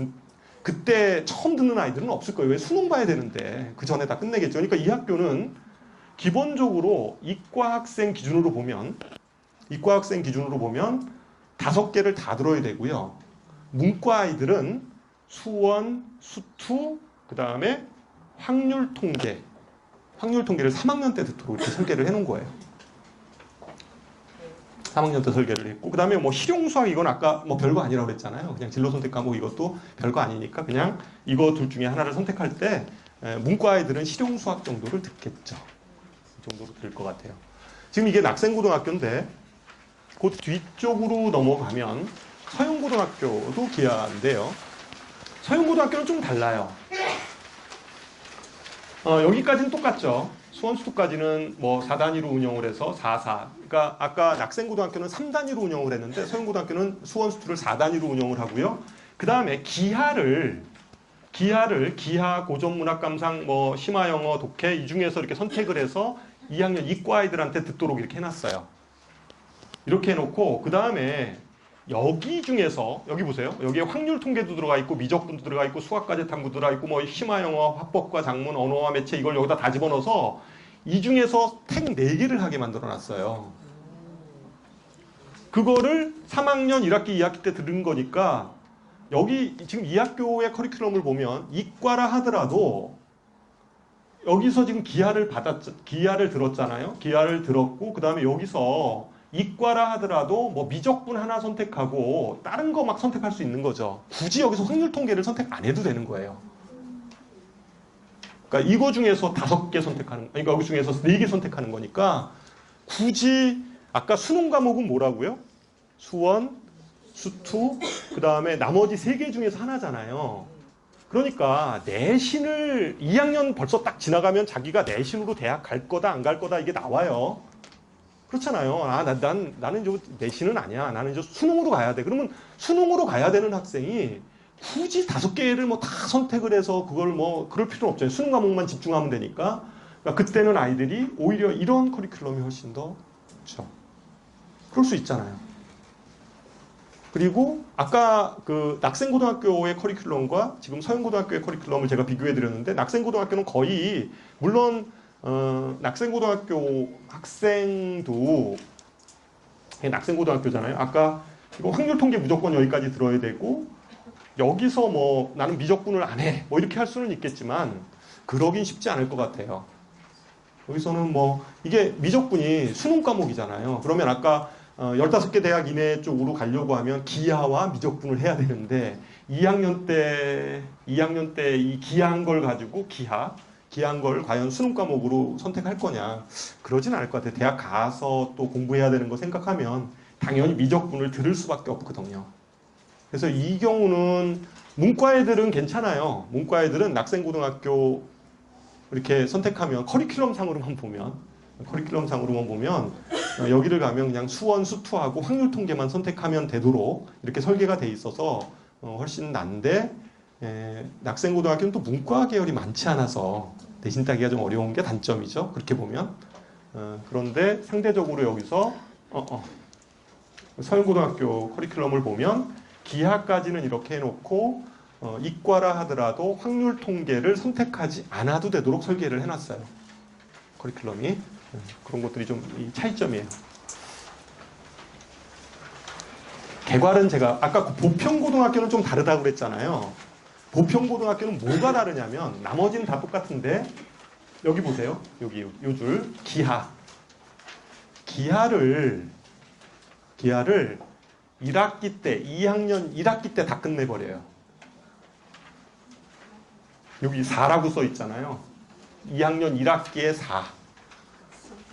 그때 처음 듣는 아이들은 없을 거예요. 왜 수능 봐야 되는데 그 전에 다 끝내겠죠. 그러니까 이 학교는 기본적으로 이과 학생 기준으로 보면 5개를 다 들어야 되고요. 문과 아이들은 수원, 수투, 그 다음에 확률 통계를 3학년 때 듣도록 이렇게 설계를 해놓은 거예요. 3학년 때 설계를 했고, 그 다음에 뭐 실용수학 이건 아까 뭐 별거 아니라고 그랬잖아요. 그냥 진로 선택 과목 이것도 별거 아니니까 그냥 이거 둘 중에 하나를 선택할 때 문과 아이들은 실용수학 정도를 듣겠죠. 이 정도로 들을 것 같아요. 지금 이게 낙생고등학교인데 그 뒤쪽으로 넘어가면 서영고등학교도 기하인데요. 서영고등학교는 좀 달라요. 여기까지는 똑같죠. 수원수투까지는 뭐 4단위로 운영을 해서 4. 그러니까 아까 낙생고등학교는 3단위로 운영을 했는데 서영고등학교는 수원수투를 4단위로 운영을 하고요. 그 다음에 기하, 고전문학감상, 뭐 심화영어, 독해 이 중에서 이렇게 선택을 해서 2학년 이과 아이들한테 듣도록 이렇게 해놨어요. 이렇게 해놓고 그 다음에 여기 중에서 여기 보세요. 여기에 확률 통계도 들어가 있고 미적분도 들어가 있고 수학과제 탐구 들어가 있고 뭐 심화영어, 화법과 작문, 언어와 매체 이걸 여기다 다 집어넣어서 이 중에서 택 4개를 하게 만들어놨어요. 그거를 3학년 1학기, 2학기 때 들은 거니까 여기 지금 이 학교의 커리큘럼을 보면 이과라 하더라도 여기서 지금 기하를 들었잖아요. 기하를 들었고 그 다음에 여기서 이과라 하더라도 뭐 미적분 하나 선택하고 다른 거 막 선택할 수 있는 거죠. 굳이 여기서 확률 통계를 선택 안 해도 되는 거예요. 그러니까 이거 중에서 5개 선택하는, 그러니까 여기 중에서 4개 선택하는 거니까 굳이 아까 수능 과목은 뭐라고요? 수원, 수투, 그 다음에 나머지 3개 중에서 하나잖아요. 그러니까 내신을 2학년 벌써 딱 지나가면 자기가 내신으로 대학 갈 거다 안 갈 거다 이게 나와요. 그렇잖아요. 나는 저 내신은 아니야. 나는 저 수능으로 가야 돼. 그러면 수능으로 가야 되는 학생이 굳이 5개를 뭐 다 선택을 해서 그걸 뭐 그럴 필요는 없잖아요. 수능 과목만 집중하면 되니까. 그러니까 그때는 아이들이 오히려 이런 커리큘럼이 훨씬 더 좋죠. 그럴 수 있잖아요. 그리고 아까 그 낙생고등학교의 커리큘럼과 지금 서영고등학교의 커리큘럼을 제가 비교해 드렸는데 낙생고등학교는 거의 물론 낙생고등학교 학생도 낙생고등학교잖아요. 아까 이거 확률 통계 무조건 여기까지 들어야 되고 여기서 뭐 나는 미적분을 안 해 뭐 이렇게 할 수는 있겠지만 그러긴 쉽지 않을 것 같아요. 여기서는 뭐 이게 미적분이 수능 과목이잖아요. 그러면 아까 15개 대학 이내 쪽으로 가려고 하면 기하와 미적분을 해야 되는데 2학년 때 이 기하한 걸 가지고 기하한 걸 과연 수능 과목으로 선택할 거냐 그러진 않을 것 같아요. 대학 가서 또 공부해야 되는 거 생각하면 당연히 미적분을 들을 수밖에 없거든요. 그래서 이 경우는 문과 애들은 괜찮아요. 문과 애들은 낙생고등학교 이렇게 선택하면 커리큘럼 상으로만 보면 여기를 가면 그냥 수원, 수투하고 확률 통계만 선택하면 되도록 이렇게 설계가 돼 있어서 훨씬 난데 낙생고등학교는 또 문과 계열이 많지 않아서 내신 따기가 좀 어려운 게 단점이죠. 그렇게 보면 그런데 상대적으로 여기서 서영고등학교 커리큘럼을 보면 기하까지는 이렇게 해놓고 이과라 하더라도 확률 통계를 선택하지 않아도 되도록 설계를 해놨어요. 커리큘럼이. 그런 것들이 좀 차이점이에요. 개괄은 제가 아까 그 보평고등학교는 좀 다르다고 그랬잖아요. 보평고등학교는 뭐가 다르냐면 나머지는 다 똑같은데 여기 보세요. 여기 요 줄 기하를 1학기 때 2학년 1학기 때 다 끝내버려요. 여기 4라고 써 있잖아요. 2학년 1학기에 4.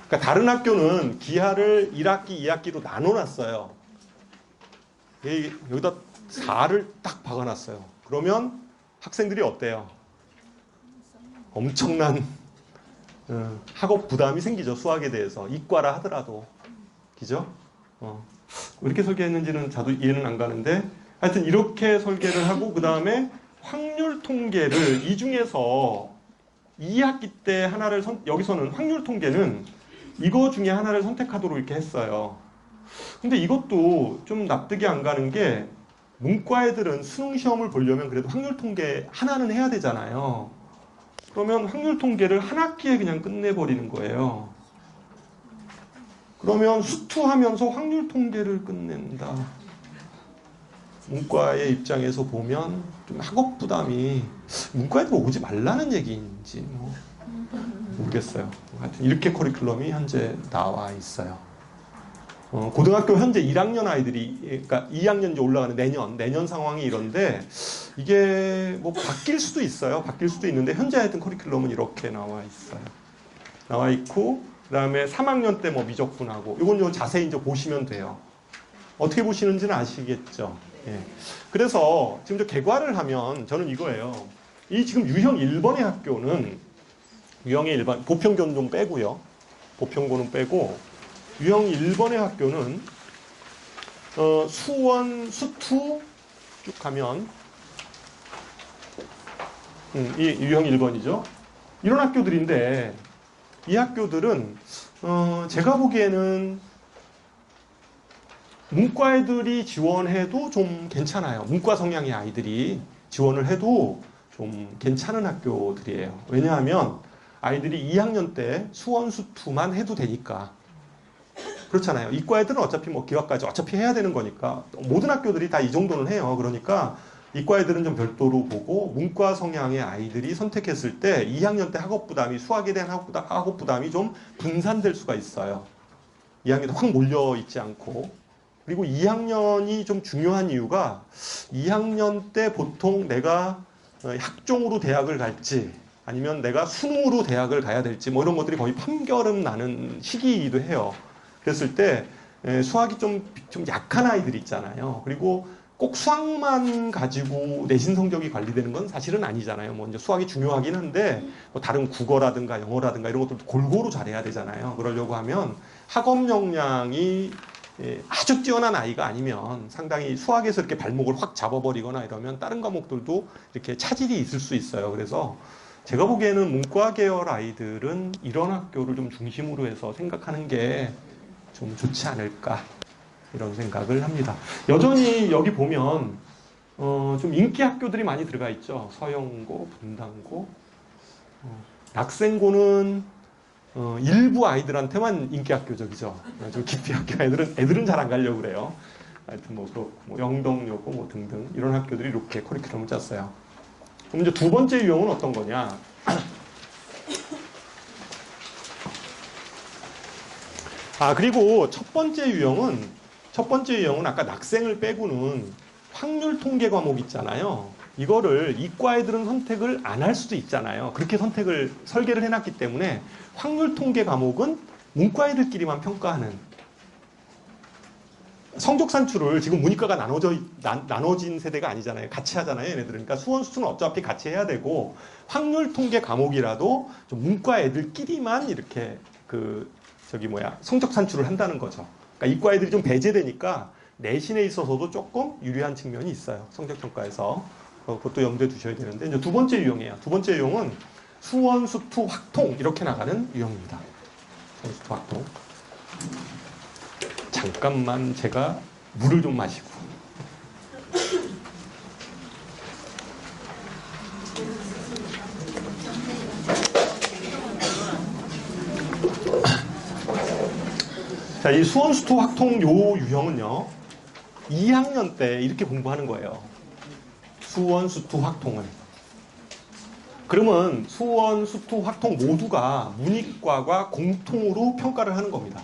그러니까 다른 학교는 기하를 1학기, 2학기로 나눠놨어요. 여기다 4를 딱 박아놨어요. 그러면 학생들이 어때요? 엄청난 학업 부담이 생기죠. 수학에 대해서. 이과라 하더라도. 그죠? 왜 이렇게 설계했는지는 저도 이해는 안 가는데 하여튼 이렇게 설계를 하고 그 다음에 확률 통계를 이 중에서 2학기 때 하나를 여기서는 확률 통계는 이거 중에 하나를 선택하도록 이렇게 했어요. 근데 이것도 좀 납득이 안 가는 게 문과 애들은 수능 시험을 보려면 그래도 확률 통계 하나는 해야 되잖아요. 그러면 확률 통계를 한 학기에 그냥 끝내버리는 거예요. 그러면 수투하면서 확률 통계를 끝낸다. 문과의 입장에서 보면 좀 학업 부담이 문과 애들 오지 말라는 얘기인지 뭐 모르겠어요. 하여튼 이렇게 커리큘럼이 현재 나와 있어요. 고등학교 현재 1학년 아이들이 그러니까 2학년 이제 올라가는 내년 상황이 이런데 이게 뭐 바뀔 수도 있어요. 바뀔 수도 있는데 현재 하여튼 커리큘럼은 이렇게 나와 있어요. 나와 있고 그다음에 3학년 때 뭐 미적분하고 이건 요 자세히 이제 보시면 돼요. 어떻게 보시는지는 아시겠죠. 예. 그래서 지금 저 개괄을 하면 저는 이거예요. 이 지금 유형 1번의 학교는 유형의 1번 보평고는 빼고요. 보평고는 빼고 유형 1번의 학교는 수원, 수투 쭉 가면 이 유형 1번이죠. 이런 학교들인데 이 학교들은 제가 보기에는 문과 애들이 지원해도 좀 괜찮아요. 문과 성향의 아이들이 지원을 해도 좀 괜찮은 학교들이에요. 왜냐하면 아이들이 2학년 때 수원, 수투만 해도 되니까. 그렇잖아요. 이과 애들은 어차피 뭐 기하까지 어차피 해야 되는 거니까 모든 학교들이 다 이 정도는 해요. 그러니까 이과 애들은 좀 별도로 보고 문과 성향의 아이들이 선택했을 때 2학년 때 학업 부담이 수학에 대한 학업 부담이 좀 분산될 수가 있어요. 2학년에 확 몰려 있지 않고. 그리고 2학년이 좀 중요한 이유가 2학년 때 보통 내가 학종으로 대학을 갈지 아니면 내가 수능으로 대학을 가야 될지 뭐 이런 것들이 거의 판결음 나는 시기이기도 해요. 그랬을 때 수학이 좀 약한 아이들이 있잖아요. 그리고 꼭 수학만 가지고 내신 성적이 관리되는 건 사실은 아니잖아요. 뭐 이제 수학이 중요하긴 한데 뭐 다른 국어라든가 영어라든가 이런 것들도 골고루 잘해야 되잖아요. 그러려고 하면 학업 역량이 아주 뛰어난 아이가 아니면 상당히 수학에서 이렇게 발목을 확 잡아버리거나 이러면 다른 과목들도 이렇게 차질이 있을 수 있어요. 그래서 제가 보기에는 문과 계열 아이들은 이런 학교를 좀 중심으로 해서 생각하는 게 좀 좋지 않을까 이런 생각을 합니다. 여전히 여기 보면 좀 인기 학교들이 많이 들어가 있죠. 서영고, 분당고, 낙생고는 일부 아이들한테만 인기 학교적이죠. 좀 깊이 학교 애들은 잘 안 가려고 그래요. 하여튼 뭐 그렇고 뭐 영덕여고 뭐 등등 이런 학교들이 이렇게 커리큘럼을 짰어요. 그럼 이제 두 번째 유형은 어떤 거냐? 그리고 첫 번째 유형은 아까 낙생을 빼고는 확률 통계 과목 있잖아요. 이거를 이과 애들은 선택을 안 할 수도 있잖아요. 그렇게 설계를 해놨기 때문에 확률 통계 과목은 문과 애들끼리만 평가하는 성적 산출을 지금 문이과가 나눠진 세대가 아니잖아요. 같이 하잖아요, 얘네들은. 그러니까 수원, 수투는 어차피 같이 해야 되고 확률 통계 과목이라도 좀 문과 애들끼리만 이렇게 성적 산출을 한다는 거죠. 그러니까 이과 애들이 좀 배제되니까 내신에 있어서도 조금 유리한 측면이 있어요. 성적 평가에서. 그것도 염두에 두셔야 되는데 이제 두 번째 유형이에요. 두 번째 유형은 수원, 수투, 확통 이렇게 나가는 유형입니다. 수원, 수투, 확통. 잠깐만 제가 물을 좀 마시고. 자, 이 수원, 수투, 확통 요 유형은요. 2학년 때 이렇게 공부하는 거예요. 수원, 수투, 확통을. 그러면 수원, 수투, 확통 모두가 문이과가 공통으로 평가를 하는 겁니다.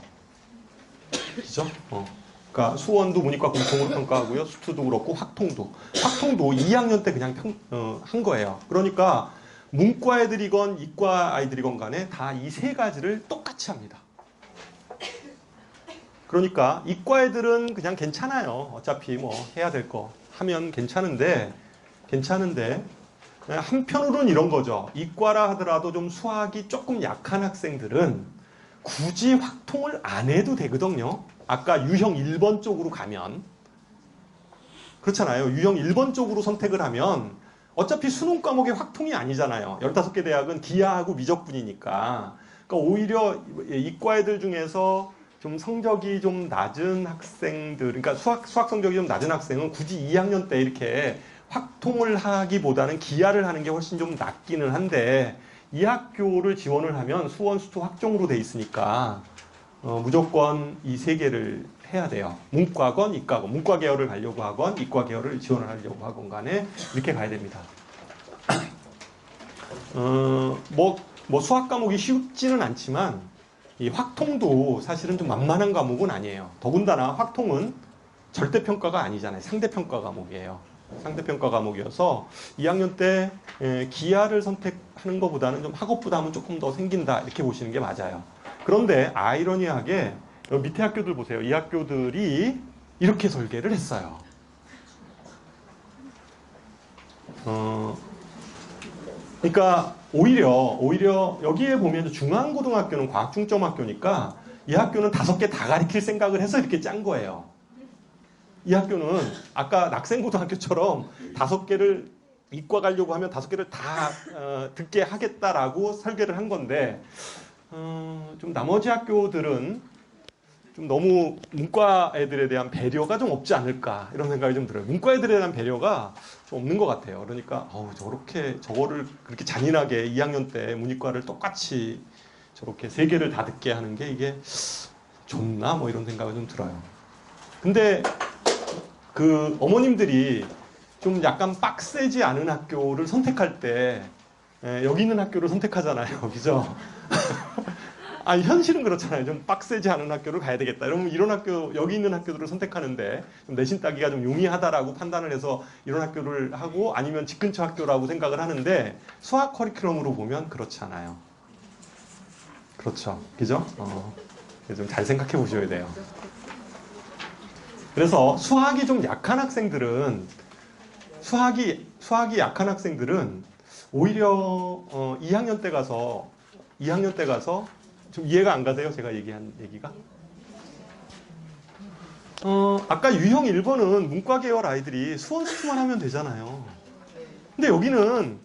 그죠? 그러니까 수원도 문이과 공통으로 평가하고요. 수투도 그렇고 확통도 2학년 때 그냥 한 거예요. 그러니까 문과 애들이건 이과 아이들이건 간에 다 이 세 가지를 똑같이 합니다. 그러니까 이과 애들은 그냥 괜찮아요. 어차피 뭐 해야 될 거 하면 괜찮은데 한편으로는 이런 거죠. 이과라 하더라도 좀 수학이 조금 약한 학생들은 굳이 확통을 안 해도 되거든요. 아까 유형 1번 쪽으로 가면 그렇잖아요. 유형 1번 쪽으로 선택을 하면 어차피 수능 과목의 확통이 아니잖아요. 15개 대학은 기하하고 미적분이니까. 그러니까 오히려 이과 애들 중에서 좀 성적이 좀 낮은 학생들, 그러니까 수학 성적이 좀 낮은 학생은 굳이 2학년 때 이렇게 확통을 하기보다는 기하를 하는 게 훨씬 좀 낫기는 한데 이 학교를 지원을 하면 수원, 수투, 확종으로 돼 있으니까 무조건 이 세 개를 해야 돼요. 문과건 이과건, 문과 계열을 가려고 하건 이과 계열을 지원을 하려고 하건 간에 이렇게 가야 됩니다. 뭐 수학 과목이 쉽지는 않지만 이 확통도 사실은 좀 만만한 과목은 아니에요. 더군다나 확통은 절대평가가 아니잖아요. 상대평가 과목이에요. 상대평가 과목이어서 2학년 때 기하를 선택하는 것보다는 좀 학업 부담은 조금 더 생긴다 이렇게 보시는 게 맞아요. 그런데 아이러니하게 밑에 학교들 보세요. 이 학교들이 이렇게 설계를 했어요. 그러니까 오히려 여기에 보면 중앙고등학교는 과학중점학교니까 이 학교는 5개 다 가리킬 생각을 해서 이렇게 짠 거예요. 이 학교는 아까 낙생고등학교처럼 5개를 이과 가려고 하면 5개를 다 듣게 하겠다라고 설계를 한 건데 좀 나머지 학교들은 좀 너무 문과 애들에 대한 배려가 좀 없지 않을까 이런 생각이 좀 들어요. 문과 애들에 대한 배려가 좀 없는 것 같아요. 그러니까 저거를 그렇게 잔인하게 2학년 때 문이과를 똑같이 저렇게 3개를 다 듣게 하는 게 이게 좋나 뭐 이런 생각이 좀 들어요. 근데 그 어머님들이 좀 약간 빡세지 않은 학교를 선택할 때 여기 있는 학교를 선택하잖아요. 그죠? 아니 현실은 그렇잖아요. 좀 빡세지 않은 학교를 가야 되겠다. 이러면 이런 학교 여기 있는 학교들을 선택하는데 좀 내신 따기가 좀 용이하다라고 판단을 해서 이런 학교를 하고 아니면 집 근처 학교라고 생각을 하는데 수학 커리큘럼으로 보면 그렇지 않아요. 그렇죠. 그죠? 좀 잘 생각해 보셔야 돼요. 그래서 수학이 좀 약한 학생들은 수학이 약한 학생들은 오히려 2학년 때 가서 좀 이해가 안 가세요? 제가 얘기한 얘기가? 아까 유형 1번은 문과 계열 아이들이 수원수투만 하면 되잖아요. 근데 여기는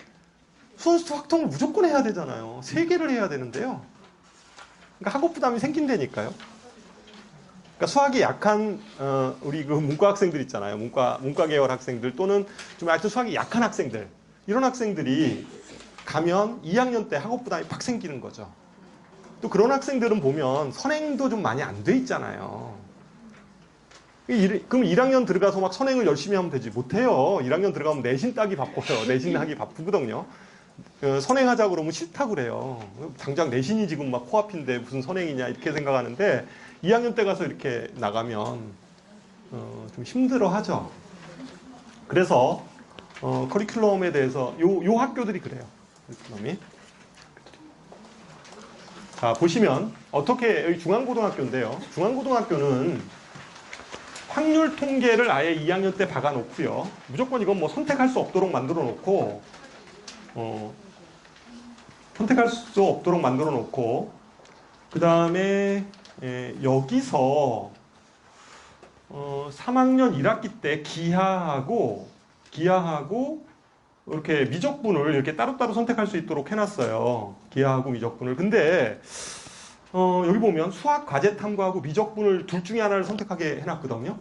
수원수투 확통을 무조건 해야 되잖아요. 3개를 해야 되는데요. 그러니까 학업 부담이 생긴다니까요. 그러니까 수학이 약한 우리 그 문과 학생들 있잖아요. 문과 계열 학생들 또는 좀 하여튼 수학이 약한 학생들 이런 학생들이 가면 2학년 때 학업 부담이 팍 생기는 거죠. 또 그런 학생들은 보면 선행도 좀 많이 안 돼 있잖아요. 그럼 1학년 들어가서 막 선행을 열심히 하면 되지. 못해요. 1학년 들어가면 내신 따기 바빠요. 내신 하기 바쁘거든요. 선행하자 그러면 싫다고 그래요. 당장 내신이 지금 막 코앞인데 무슨 선행이냐 이렇게 생각하는데 2학년 때 가서 이렇게 나가면 좀 힘들어 하죠. 그래서 커리큘럼에 대해서 요 학교들이 그래요. 커리큘럼이. 자, 보시면 어떻게 여기 중앙고등학교인데요. 중앙고등학교는 확률 통계를 아예 2학년 때 박아 놓고요. 무조건 이건 뭐 선택할 수 없도록 만들어 놓고 선택할 수 없도록 만들어 놓고 그 다음에 여기서 3학년 1학기 때 기하하고 이렇게 미적분을 이렇게 따로따로 선택할 수 있도록 해놨어요. 기하하고 미적분을. 근데 여기 보면 수학 과제 탐구하고 미적분을 둘 중에 하나를 선택하게 해놨거든요.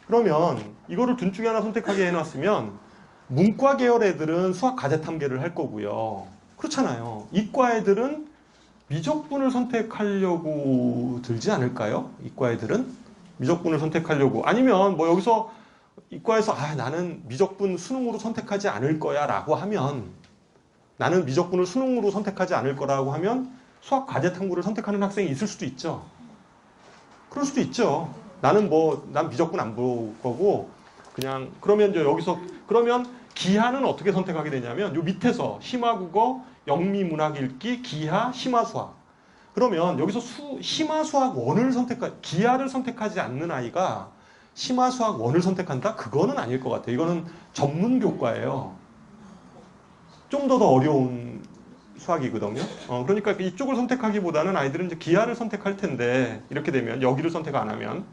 그러면 이거를 둘 중에 하나 선택하게 해놨으면 문과 계열 애들은 수학 과제 탐구를 할 거고요. 그렇잖아요. 이과 애들은 미적분을 선택하려고 들지 않을까요? 이과 애들은 미적분을 선택하려고 아니면 뭐 여기서 이과에서 나는 미적분 수능으로 선택하지 않을 거야 라고 하면 나는 미적분을 수능으로 선택하지 않을 거라고 하면 수학 과제 탐구를 선택하는 학생이 있을 수도 있죠. 그럴 수도 있죠. 난 미적분 안 볼 거고 그냥 그러면 이제 여기서 그러면 기하는 어떻게 선택하게 되냐면 요 밑에서 심화국어, 영미문학 읽기, 기하, 심화수학. 그러면 여기서 심화수학 원을 기하를 선택하지 않는 아이가 심화수학 원을 선택한다? 그거는 아닐 것 같아요. 이거는 전문교과예요. 좀 더 어려운 수학이거든요. 그러니까 이쪽을 선택하기보다는 아이들은 이제 기하를 선택할 텐데 이렇게 되면 여기를 선택 안 하면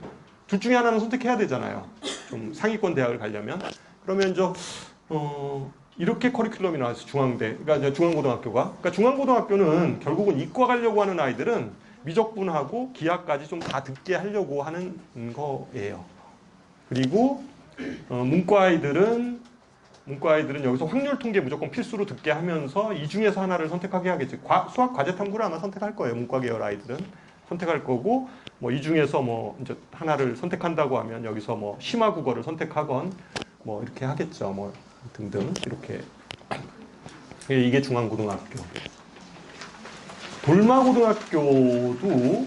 둘 중에 하나는 선택해야 되잖아요. 좀 상위권 대학을 가려면. 그러면 이제 이렇게 커리큘럼이 나왔어요. 그러니까 중앙고등학교가. 그러니까 중앙고등학교는 결국은 이과 가려고 하는 아이들은 미적분하고 기하까지 좀 다 듣게 하려고 하는 거예요. 그리고 문과 아이들은 여기서 확률 통계 무조건 필수로 듣게 하면서 이 중에서 하나를 선택하게 하겠지. 수학 과제 탐구를 아마 선택할 거예요. 문과 계열 아이들은 선택할 거고 뭐 이 중에서 뭐 이제 하나를 선택한다고 하면 여기서 뭐 심화 국어를 선택하건 뭐 이렇게 하겠죠. 뭐 등등 이렇게. 이게 중앙고등학교. 돌마고등학교도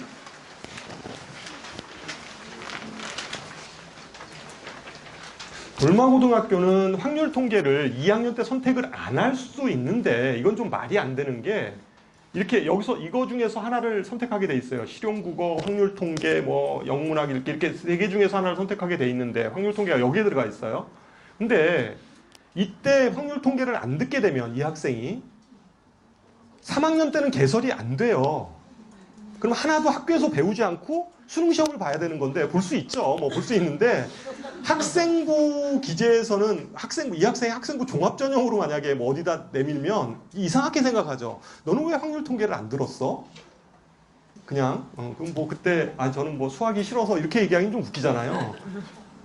돌마고등학교는 확률 통계를 2학년 때 선택을 안 할 수 있는데 이건 좀 말이 안 되는 게 이렇게 여기서 이거 중에서 하나를 선택하게 돼 있어요. 실용국어, 확률 통계, 뭐 영문학 이렇게 3개 중에서 하나를 선택하게 돼 있는데 확률 통계가 여기에 들어가 있어요. 근데 이때 확률 통계를 안 듣게 되면 이 학생이 3학년 때는 개설이 안 돼요. 그럼 하나도 학교에서 배우지 않고 수능 시험을 봐야 되는 건데 볼 수 있죠. 뭐 볼 수 있는데 학생부 기재에서는 이 학생이 학생부 종합 전형으로 만약에 뭐 어디다 내밀면 이상하게 생각하죠. 너는 왜 확률 통계를 안 들었어? 그냥 그럼 뭐 그때 저는 뭐 수학이 싫어서 이렇게 얘기하기는 좀 웃기잖아요.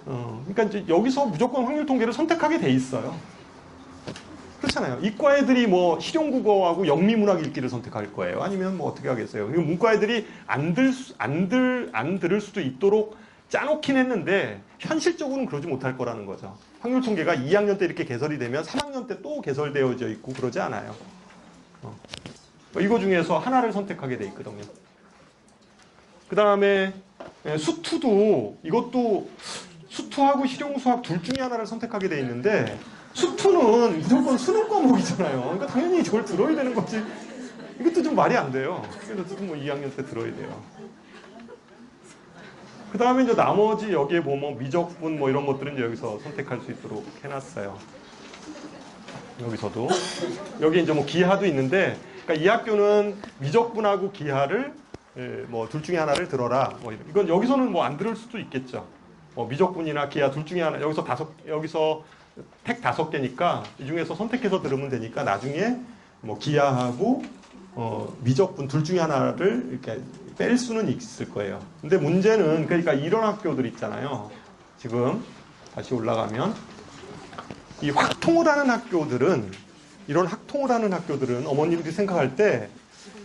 그러니까 이제 여기서 무조건 확률 통계를 선택하게 돼 있어요. 그렇잖아요. 이과 애들이 뭐 실용국어하고 영미문학 읽기를 선택할 거예요. 아니면 뭐 어떻게 하겠어요. 문과 애들이 안 들을 수도 있도록 짜놓긴 했는데 현실적으로는 그러지 못할 거라는 거죠. 확률 통계가 2학년 때 이렇게 개설이 되면 3학년 때 또 개설되어져 있고 그러지 않아요. 이거 중에서 하나를 선택하게 돼 있거든요. 그 다음에 수투도 이것도 수투하고 실용수학 둘 중에 하나를 선택하게 돼 있는데 수투는 무조건 수능 과목이잖아요. 그러니까 당연히 저걸 들어야 되는 거지. 이것도 좀 말이 안 돼요. 그래서 뭐 2학년 때 들어야 돼요. 그 다음에 이제 나머지 여기에 뭐 미적분 뭐 이런 것들은 이제 여기서 선택할 수 있도록 해놨어요. 여기서도. 여기 이제 뭐 기하도 있는데, 그러니까 이 학교는 미적분하고 기하를 뭐 둘 중에 하나를 들어라. 뭐 이건 여기서는 뭐 안 들을 수도 있겠죠. 미적분이나 기하 둘 중에 하나, 여기서 택 5개니까 이 중에서 선택해서 들으면 되니까 나중에 뭐 기하하고 미적분 둘 중에 하나를 이렇게 뺄 수는 있을 거예요. 근데 문제는 그러니까 이런 학교들 있잖아요. 지금 다시 올라가면 이 확통을 하는 학교들은 이런 학통을 하는 학교들은 어머님들이 생각할 때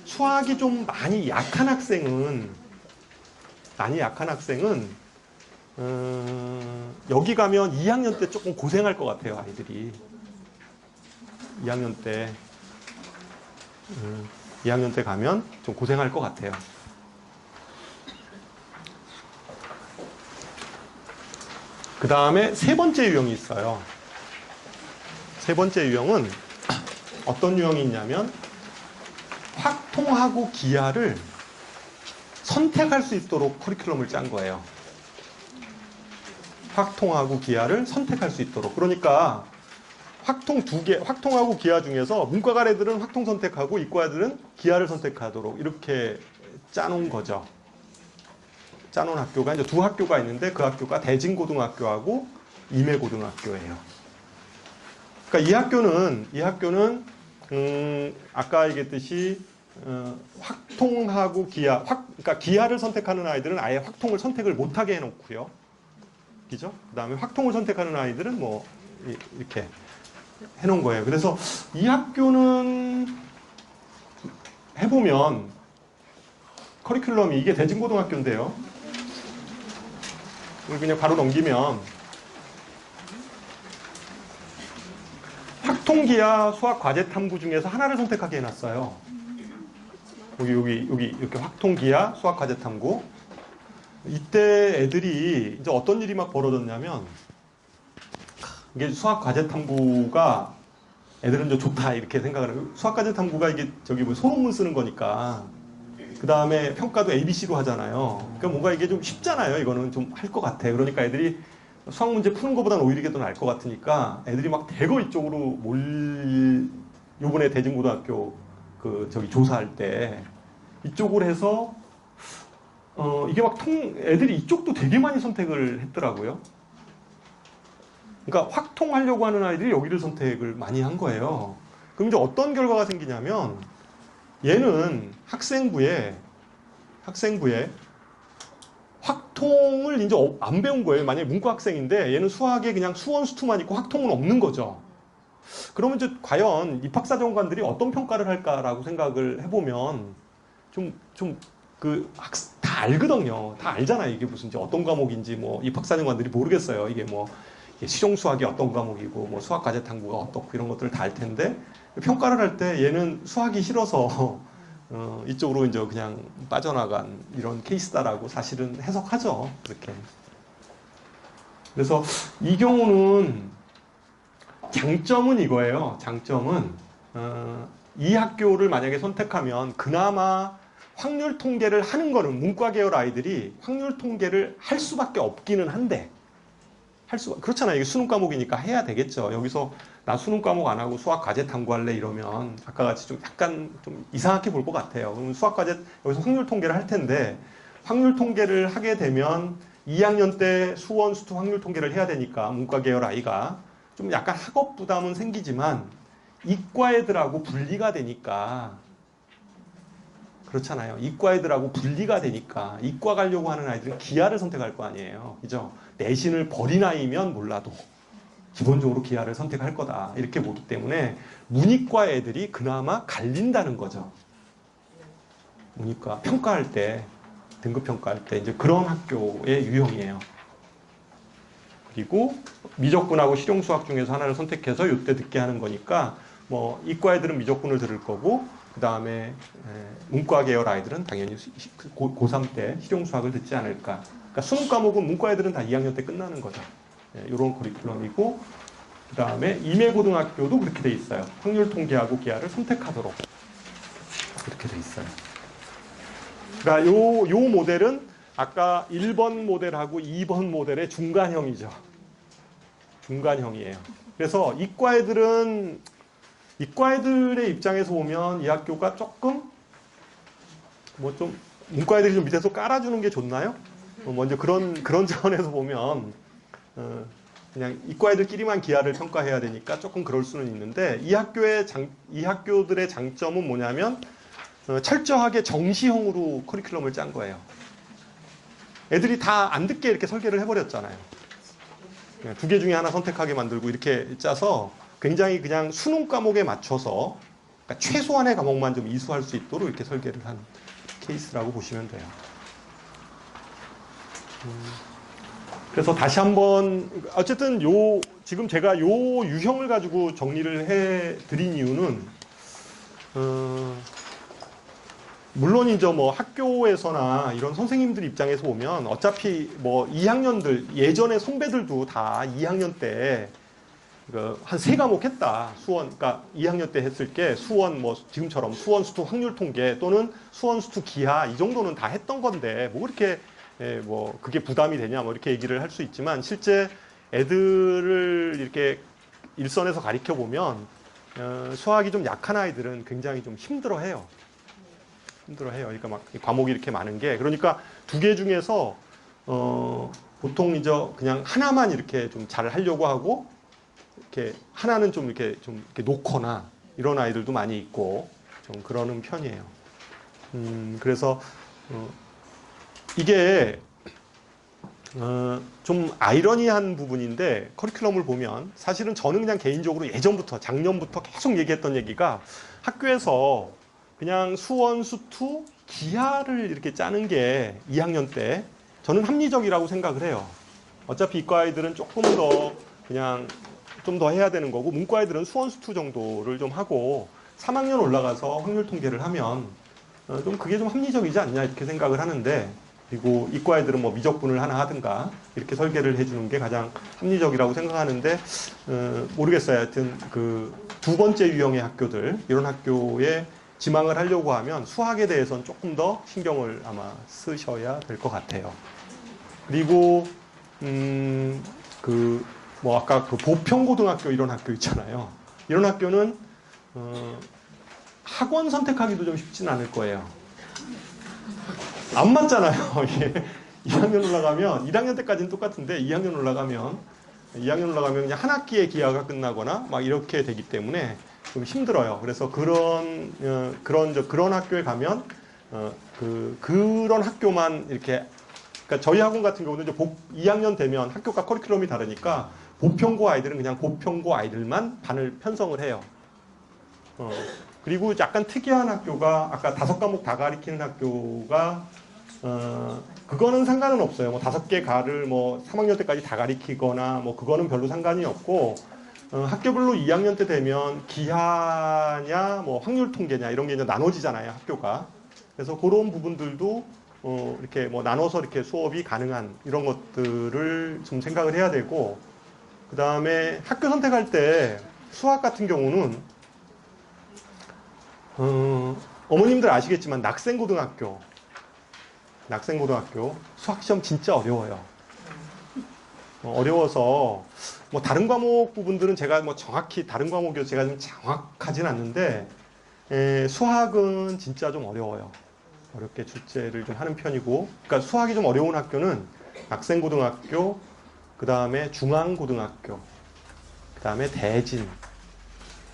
수학이 좀 많이 약한 학생은 여기 가면 2학년 때 조금 고생할 것 같아요. 아이들이 2학년 때 가면 좀 고생할 것 같아요. 그 다음에 세 번째 유형이 있어요. 세 번째 유형은 어떤 유형이 있냐면 확통하고 기하를 선택할 수 있도록 커리큘럼을 짠 거예요. 확통하고 기하를 선택할 수 있도록. 그러니까 확통하고 기하 중에서 문과가 애들은 확통 선택하고 이과 애들은 기하를 선택하도록 이렇게 짜놓은 거죠. 짜놓은 학교가 이제 두 학교가 있는데 그 학교가 대진고등학교하고 임해고등학교예요. 그러니까 이 학교는 아까 얘기했듯이 확통하고 기하, 그러니까 기하를 선택하는 아이들은 아예 확통을 선택을 못하게 해놓고요. 그죠? 그 다음에 확통을 선택하는 아이들은 뭐 이렇게 해놓은 거예요. 그래서 이 학교는 해보면 커리큘럼이 이게 대진고등학교인데요. 그냥 바로 넘기면 확통기하 수학과제탐구 중에서 하나를 선택하게 해놨어요. 여기 이렇게 확통기하 수학과제탐구. 이때 애들이 이제 어떤 일이 막 벌어졌냐면 이게 수학과제탐구가 애들은 이제 좋다 이렇게 생각을 해요. 수학과제탐구가 이게 뭐 소논문 쓰는 거니까 그 다음에 평가도 ABC로 하잖아요. 그러니까 뭔가 이게 좀 쉽잖아요. 이거는 좀 할 것 같아. 그러니까 애들이 수학 문제 푸는 것보다는 오히려 이게 더 나을 것 같으니까 애들이 막 대거 이쪽으로 요번에 대진고등학교 조사할 때 이쪽으로 해서 이게 막 애들이 이쪽도 되게 많이 선택을 했더라고요. 그러니까 확통하려고 하는 아이들이 여기를 선택을 많이 한 거예요. 그럼 이제 어떤 결과가 생기냐면 얘는 학생부에 확통을 이제 안 배운 거예요. 만약에 문과 학생인데 얘는 수학에 그냥 수원 수투만 있고 확통은 없는 거죠. 그러면 이제 과연 입학사정관들이 어떤 평가를 할까라고 생각을 해보면 다 알거든요. 다 알잖아요. 이게 무슨 이제 어떤 과목인지 뭐 입학사정관들이 모르겠어요. 이게 뭐 실용수학이 어떤 과목이고 뭐 수학과제탐구가 어떻고 이런 것들을 다 알 텐데 평가를 할 때 얘는 수학이 싫어서 이쪽으로 이제 그냥 빠져나간 이런 케이스다라고 사실은 해석하죠. 그렇게. 그래서 이 경우는 장점은 이거예요. 장점은 이 학교를 만약에 선택하면 그나마 확률 통계를 하는 거는 문과 계열 아이들이 확률 통계를 할 수밖에 없기는 한데 그렇잖아요. 이게 수능 과목이니까 해야 되겠죠. 여기서 나 수능 과목 안 하고 수학 과제 탐구할래 이러면 아까 같이 좀 약간 좀 이상하게 볼 것 같아요. 그럼 수학 과제 여기서 확률 통계를 할 텐데 확률 통계를 하게 되면 2학년 때 수원 수투 확률 통계를 해야 되니까 문과 계열 아이가 좀 약간 학업 부담은 생기지만 이과 애들하고 분리가 되니까 그렇잖아요. 이과 애들하고 분리가 되니까 이과 가려고 하는 아이들은 기하를 선택할 거 아니에요. 그죠? 내신을 버린 아이면 몰라도 기본적으로 기하를 선택할 거다. 이렇게 보기 때문에 문이과 애들이 그나마 갈린다는 거죠. 문이과 평가할 때, 등급 평가할 때 이제 그런 학교의 유형이에요. 그리고 미적분하고 실용수학 중에서 하나를 선택해서 이때 듣게 하는 거니까 뭐 이과 애들은 미적분을 들을 거고 그 다음에 문과 계열 아이들은 당연히 고3 때 실용수학을 듣지 않을까. 그러니까 수능 과목은 문과 애들은 다 2학년 때 끝나는 거죠. 이런 커리큘럼이고 그 다음에 임해고등학교도 그렇게 돼 있어요. 확률통계하고 기하를 선택하도록 그렇게 돼 있어요. 그러니까 요 모델은 아까 1번 모델하고 2번 모델의 중간형이죠. 중간형이에요. 그래서 이과 애들의 입장에서 보면 이 학교가 조금 뭐 좀 문과 애들이 좀 밑에서 깔아주는 게 좋나요? 먼저 그런 차원에서 보면 그냥 이과 애들끼리만 기하를 평가해야 되니까 조금 그럴 수는 있는데 이 학교들의 장점은 뭐냐면 철저하게 정시형으로 커리큘럼을 짠 거예요. 애들이 다 안 듣게 이렇게 설계를 해버렸잖아요. 두 개 중에 하나 선택하게 만들고 이렇게 짜서 굉장히 그냥 수능 과목에 맞춰서 그러니까 최소한의 과목만 좀 이수할 수 있도록 이렇게 설계를 한 케이스라고 보시면 돼요. 그래서 다시 한번 어쨌든 지금 제가 요 유형을 가지고 정리를 해 드린 이유는 물론 이제 뭐 학교에서나 이런 선생님들 입장에서 보면 어차피 뭐 2학년들 예전에 선배들도 다 2학년 때 한 3과목 했다. 그러니까 2학년 때 했을 게 수원 뭐 지금처럼 수원 수투 확률 통계 또는 수원 수투 기하 이 정도는 다 했던 건데 뭐 그렇게 뭐 그게 부담이 되냐 뭐 이렇게 얘기를 할 수 있지만 실제 애들을 이렇게 일선에서 가르쳐 보면 수학이 좀 약한 아이들은 굉장히 좀 힘들어해요. 그러니까 막 과목이 이렇게 많은 게 그러니까 두 개 중에서 보통 이제 그냥 하나만 이렇게 좀 잘 하려고 하고 이렇게 하나는 좀 이렇게 놓거나 이런 아이들도 많이 있고 좀 그러는 편이에요. 그래서 이게 좀 아이러니한 부분인데 커리큘럼을 보면 사실은 저는 그냥 개인적으로 예전부터 작년부터 계속 얘기했던 얘기가 학교에서 그냥 수원, 수투, 기하를 이렇게 짜는 게 2학년 때 저는 합리적이라고 생각을 해요. 어차피 이과 아이들은 조금 더 그냥 좀 더 해야 되는 거고 문과 애들은 수원, 수투 정도를 좀 하고 3학년 올라가서 확률 통계를 하면 좀 그게 좀 합리적이지 않냐 이렇게 생각을 하는데 그리고 이과 애들은 뭐 미적분을 하나 하든가 이렇게 설계를 해주는 게 가장 합리적이라고 생각하는데 모르겠어요. 하여튼 그 두 번째 유형의 학교들 이런 학교에 지망을 하려고 하면 수학에 대해서는 조금 더 신경을 아마 쓰셔야 될 것 같아요. 그리고 뭐 아까 그 보평고등학교 이런 학교 있잖아요. 이런 학교는 학원 선택하기도 좀 쉽진 않을 거예요. 안 맞잖아요. 이게 2학년 올라가면 1학년 때까지는 똑같은데 2학년 올라가면 그냥 한 학기의 기하가 끝나거나 막 이렇게 되기 때문에 좀 힘들어요. 그래서 그런 학교에 가면 그런 학교만 이렇게 그러니까 저희 학원 같은 경우는 이제 2학년 되면 학교가 커리큘럼이 다르니까 보평고 아이들은 그냥 보평고 아이들만 반을 편성을 해요. 그리고 약간 특이한 학교가 아까 5과목 다 가리키는 학교가 그거는 상관은 없어요. 뭐 5개 가를 뭐 3학년 때까지 다 가리키거나 뭐 그거는 별로 상관이 없고 학교별로 2학년 때 되면 기하냐 뭐 확률 통계냐 이런 게 이제 나눠지잖아요. 학교가. 그래서 그런 부분들도 이렇게 뭐 나눠서 이렇게 수업이 가능한 이런 것들을 좀 생각을 해야 되고 그 다음에 학교 선택할 때 수학 같은 경우는 어머님들 아시겠지만 낙생고등학교 수학시험 진짜 어려워요. 어려워서 뭐 다른 과목 부분들은 제가 뭐 정확히 다른 과목이 제가 좀 정확하진 않는데 수학은 진짜 좀 어려워요. 어렵게 출제를 좀 하는 편이고 그러니까 수학이 좀 어려운 학교는 낙생고등학교 그 다음에 중앙고등학교 그 다음에 대진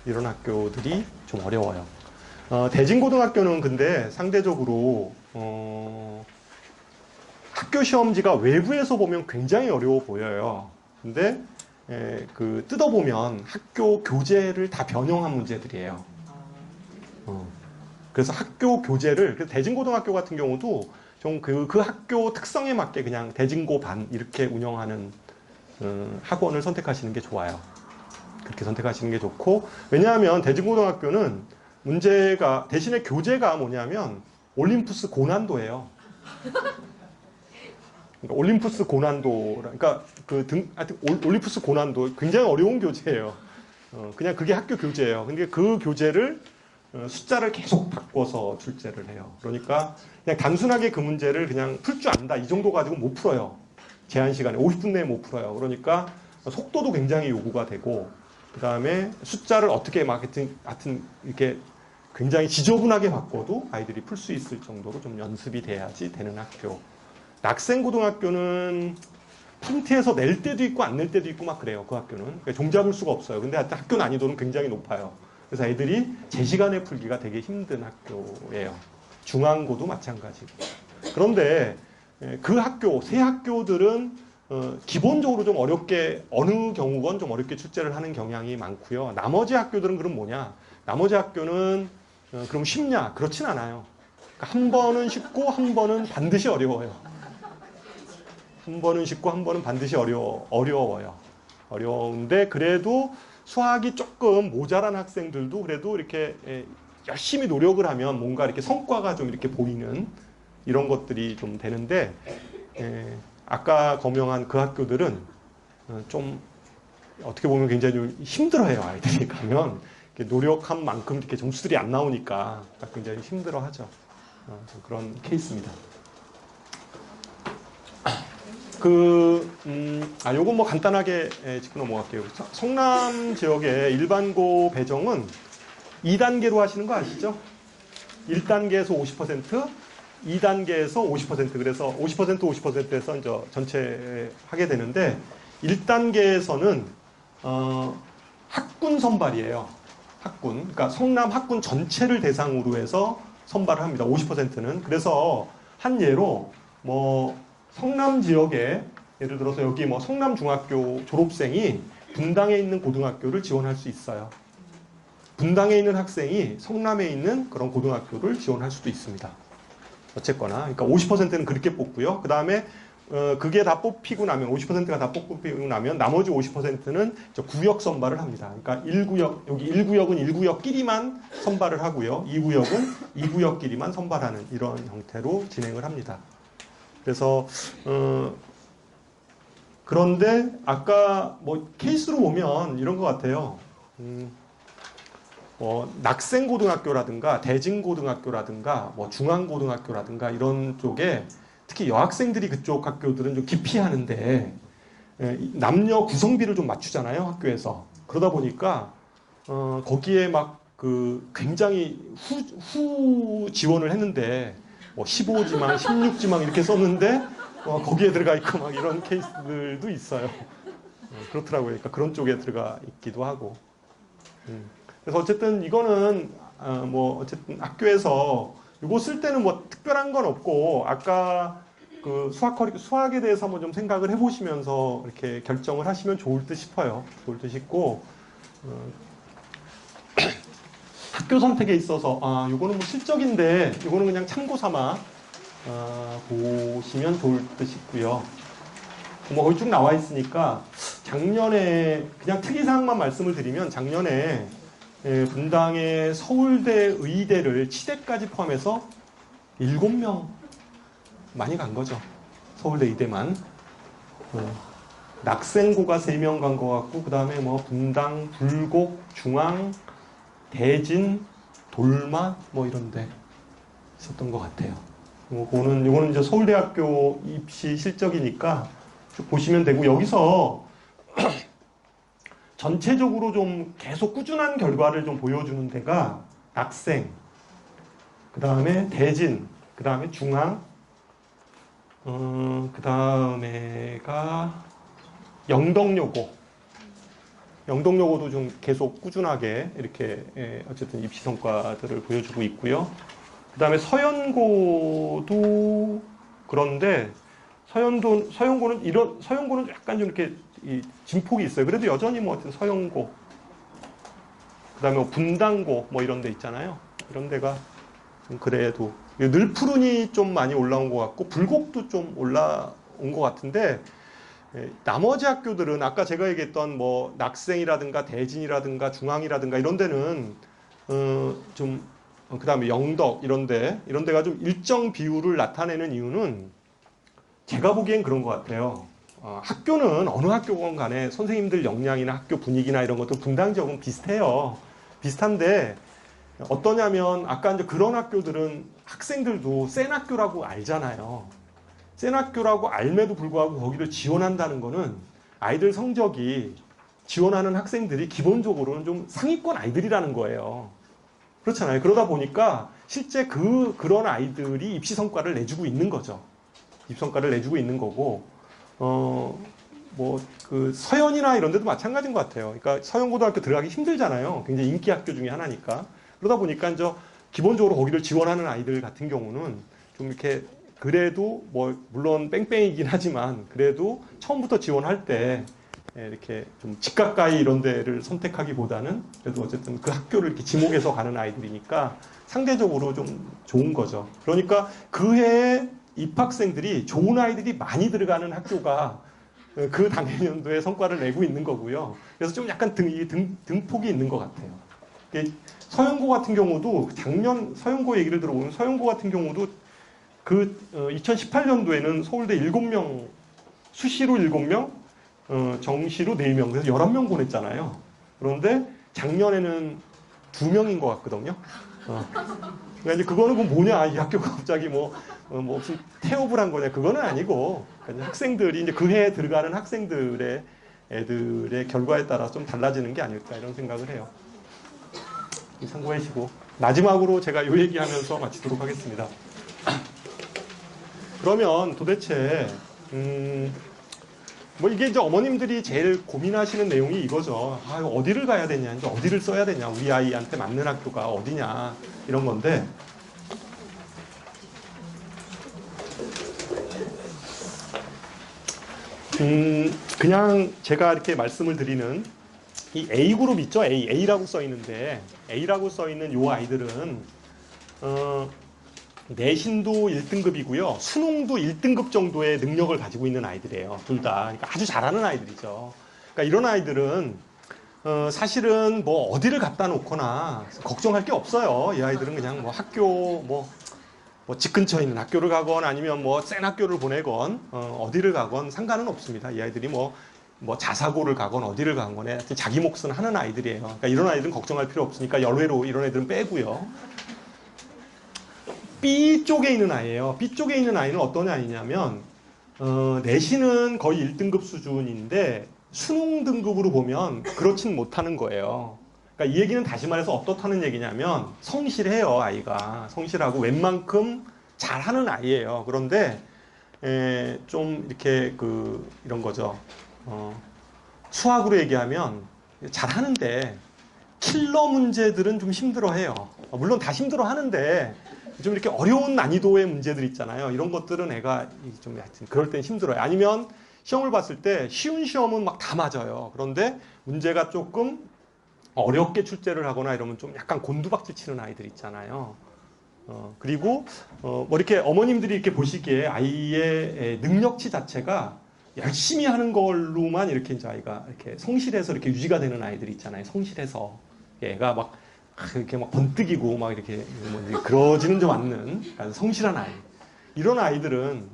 이런 학교들이 좀 어려워요. 대진고등학교는 근데 상대적으로 학교 시험지가 외부에서 보면 굉장히 어려워 보여요. 근데 뜯어보면 학교 교재를 다 변형한 문제들이에요. 그래서 학교 교재를 그래서 대진고등학교 같은 경우도 좀 그 학교 특성에 맞게 그냥 대진고 반 이렇게 운영하는 학원을 선택하시는 게 좋아요. 그렇게 선택하시는 게 좋고, 왜냐하면 대진고등학교는 문제가, 대신에 교재가 뭐냐면 올림푸스 고난도예요. 그러니까 올림푸스 고난도, 그러니까 하여튼 올림푸스 고난도 굉장히 어려운 교재예요. 그냥 그게 학교 교재예요. 근데 그 교재를 숫자를 계속 바꿔서 출제를 해요. 그러니까 그냥 단순하게 그 문제를 그냥 풀 줄 안다 이 정도 가지고 못 풀어요. 제한 시간에 50분 내에 못 풀어요. 그러니까 속도도 굉장히 요구가 되고, 그 다음에 숫자를 어떻게 하여튼 이렇게 굉장히 지저분하게 바꿔도 아이들이 풀 수 있을 정도로 좀 연습이 돼야지 되는 학교. 낙생고등학교는 프린트에서 낼 때도 있고 안 낼 때도 있고 막 그래요. 그 학교는. 그러니까 종잡을 수가 없어요. 근데 학교 난이도는 굉장히 높아요. 그래서 애들이 제 시간에 풀기가 되게 힘든 학교예요. 중앙고도 마찬가지고. 그런데 그 학교, 세 학교들은 기본적으로 좀 어렵게, 어느 경우건 좀 어렵게 출제를 하는 경향이 많고요. 나머지 학교들은 그럼 뭐냐? 나머지 학교는 그럼 쉽냐? 그렇진 않아요. 그러니까 한 번은 쉽고 한 번은 반드시 어려워요. 한 번은 쉽고 한 번은 반드시 어려워요. 어려운데 그래도 수학이 조금 모자란 학생들도 그래도 이렇게 열심히 노력을 하면 뭔가 이렇게 성과가 좀 이렇게 보이는 이런 것들이 좀 되는데, 아까 거명한 그 학교들은 좀 어떻게 보면 굉장히 좀 힘들어해요. 아이들이 가면 노력한 만큼 이렇게 점수들이 안 나오니까 굉장히 힘들어하죠. 그런 케이스입니다. 요건 뭐 간단하게 짚고 넘어갈게요. 성남 지역의 일반고 배정은 2단계로 하시는 거 아시죠? 1단계에서 50%, 2단계에서 50%, 그래서 50%, 50%에서 이제 전체 하게 되는데, 1단계에서는, 학군 선발이에요. 학군. 그러니까 성남 학군 전체를 대상으로 해서 선발을 합니다. 50%는. 그래서 한 예로, 성남 지역에 예를 들어서 여기 성남중학교 졸업생이 분당에 있는 고등학교를 지원할 수 있어요. 분당에 있는 학생이 성남에 있는 그런 고등학교를 지원할 수도 있습니다. 어쨌거나. 그러니까 50%는 그렇게 뽑고요. 그 다음에 그게 다 뽑히고 나면, 50%가 다 뽑히고 나면 나머지 50%는 구역 선발을 합니다. 그러니까 1구역, 여기 1구역은 1구역끼리만 선발을 하고요. 2구역은 2구역끼리만 선발하는 이런 형태로 진행을 합니다. 그래서 그런데 아까 케이스로 보면 이런 것 같아요. 낙생고등학교라든가 대진고등학교라든가 중앙고등학교라든가 이런 쪽에 특히 여학생들이 그쪽 학교들은 좀 기피하는데, 남녀 구성비를 좀 맞추잖아요, 학교에서. 그러다 보니까 거기에 굉장히 후 지원을 했는데 15지망, 16지망 이렇게 썼는데 거기에 들어가 있고 막 이런 케이스들도 있어요. 그렇더라고요. 그러니까 그런 쪽에 들어가 있기도 하고. 그래서 어쨌든 이거는 어쨌든 학교에서 이거 쓸 때는 특별한 건 없고, 아까 그 수학에 대해서 한번 좀 생각을 해보시면서 이렇게 결정을 하시면 좋을 듯 싶어요. 좋을 듯 싶고, 학교 선택에 있어서 요거는 실적인데 요거는 그냥 참고 삼아 보시면 좋을 듯 싶고요. 거기 쭉 나와 있으니까 작년에 그냥 특이사항만 말씀을 드리면, 작년에 분당의 서울대 의대를 치대까지 포함해서 7명 많이 간 거죠. 서울대 의대만. 낙생고가 3명 간 것 같고, 그 다음에 분당, 불곡, 중앙, 대진, 돌마 이런 데 있었던 것 같아요. 요거는 이제 서울대학교 입시 실적이니까 쭉 보시면 되고, 여기서 전체적으로 좀 계속 꾸준한 결과를 좀 보여주는 데가 낙생, 그 다음에 대진, 그 다음에 중앙, 그 다음에가 영덕여고. 영덕여고도 좀 계속 꾸준하게 이렇게 어쨌든 입시 성과들을 보여주고 있고요. 그 다음에 서연고도 그런데 서연고는 약간 좀 이렇게 진폭이 있어요. 그래도 여전히 어쨌든 서연고, 그 다음에 분당고 이런 데 있잖아요. 이런 데가 좀 그래도 늘푸른이 좀 많이 올라온 것 같고, 불곡도 좀 올라온 것 같은데, 나머지 학교들은 아까 제가 얘기했던 뭐 낙생이라든가 대진이라든가 중앙이라든가 이런 데는 좀 그다음에 영덕 이런 데가 좀 일정 비율을 나타내는 이유는 제가 보기엔 그런 것 같아요. 학교는 어느 학교건 간에 선생님들 역량이나 학교 분위기나 이런 것도 분당적으로 비슷해요. 비슷한데 어떠냐면 아까 이제 그런 학교들은 학생들도 센 학교라고 알잖아요. 센 학교라고 알매도 불구하고 거기를 지원한다는 거는 아이들 성적이 지원하는 학생들이 기본적으로는 좀 상위권 아이들이라는 거예요. 그렇잖아요. 그러다 보니까 실제 그런 아이들이 입시 성과를 내주고 있는 거죠. 입시 성과를 내주고 있는 거고, 그 서연이나 이런 데도 마찬가지인 것 같아요. 그러니까 서연고등학교 들어가기 힘들잖아요. 굉장히 인기 학교 중에 하나니까. 그러다 보니까 이제 기본적으로 거기를 지원하는 아이들 같은 경우는 좀 이렇게 그래도 뭐 물론 뺑뺑이긴 하지만 그래도 처음부터 지원할 때 이렇게 좀 집 가까이 이런 데를 선택하기보다는 그래도 어쨌든 그 학교를 이렇게 지목해서 가는 아이들이니까 상대적으로 좀 좋은 거죠. 그러니까 그 해에 입학생들이 좋은 아이들이 많이 들어가는 학교가 그 당해년도에 성과를 내고 있는 거고요. 그래서 좀 약간 등폭이 있는 것 같아요. 서영고 같은 경우도 작년 서영고 얘기를 들어보면 서영고 같은 경우도 그 2018년도에는 서울대 7명, 수시로 7명, 정시로 4명, 그래서 11명 보냈잖아요. 그런데 작년에는 2명인 것 같거든요. 그러니까 이제 그거는 뭐냐, 이 학교가 갑자기 뭐 무슨 태업을 한 거냐, 그거는 아니고, 그러니까 학생들이 이제 그 해에 들어가는 학생들의 애들의 결과에 따라 좀 달라지는 게 아닐까, 이런 생각을 해요. 참고하시고. 마지막으로 제가 이 얘기하면서 마치도록 하겠습니다. 그러면 도대체, 뭐 이게 이제 어머님들이 제일 고민하시는 내용이 이거죠. 아, 어디를 가야 되냐, 이제 어디를 써야 되냐, 우리 아이한테 맞는 학교가 어디냐, 이런 건데, 그냥 제가 이렇게 말씀을 드리는 이 A그룹 있죠? A라고 써 있는데, A라고 써 있는 요 아이들은, 내신도 1등급이고요. 수능도 1등급 정도의 능력을 가지고 있는 아이들이에요. 둘 다. 그러니까 아주 잘하는 아이들이죠. 그러니까 이런 아이들은 사실은 뭐 어디를 갖다 놓거나 걱정할 게 없어요. 이 아이들은 그냥 뭐 학교 뭐 집 근처에 있는 학교를 가건 아니면 뭐 센 학교를 보내건 어디를 가건 상관은 없습니다. 이 아이들이 뭐 자사고를 가건 어디를 가건 해 자기 몫은 하는 아이들이에요. 그러니까 이런 아이들은 걱정할 필요 없으니까 열외로 이런 애들은 빼고요. B 쪽에 있는 아이예요. B 쪽에 있는 아이는 어떤 아이냐면 내신은 거의 1등급 수준인데 수능 등급으로 보면 그렇진 못하는 거예요. 그러니까 이 얘기는 다시 말해서 어떻다는 얘기냐면 성실해요. 아이가 성실하고 웬만큼 잘하는 아이예요. 그런데 좀 이렇게 이런 거죠. 수학으로 얘기하면 잘하는데 킬러 문제들은 좀 힘들어해요. 물론 다 힘들어하는데 좀 이렇게 어려운 난이도의 문제들 있잖아요. 이런 것들은 애가 좀 하여튼 그럴 땐 힘들어요. 아니면 시험을 봤을 때 쉬운 시험은 막 다 맞아요. 그런데 문제가 조금 어렵게 출제를 하거나 이러면 좀 약간 곤두박질 치는 아이들 있잖아요. 그리고 뭐 이렇게 어머님들이 이렇게 보시기에 아이의 능력치 자체가 열심히 하는 걸로만 이렇게 이제 아이가 이렇게 성실해서 이렇게 유지가 되는 아이들 있잖아요. 성실해서 애가 막 이렇게 막 번뜩이고 막 이렇게 그러지는 좀 않는 성실한 아이. 이런 아이들은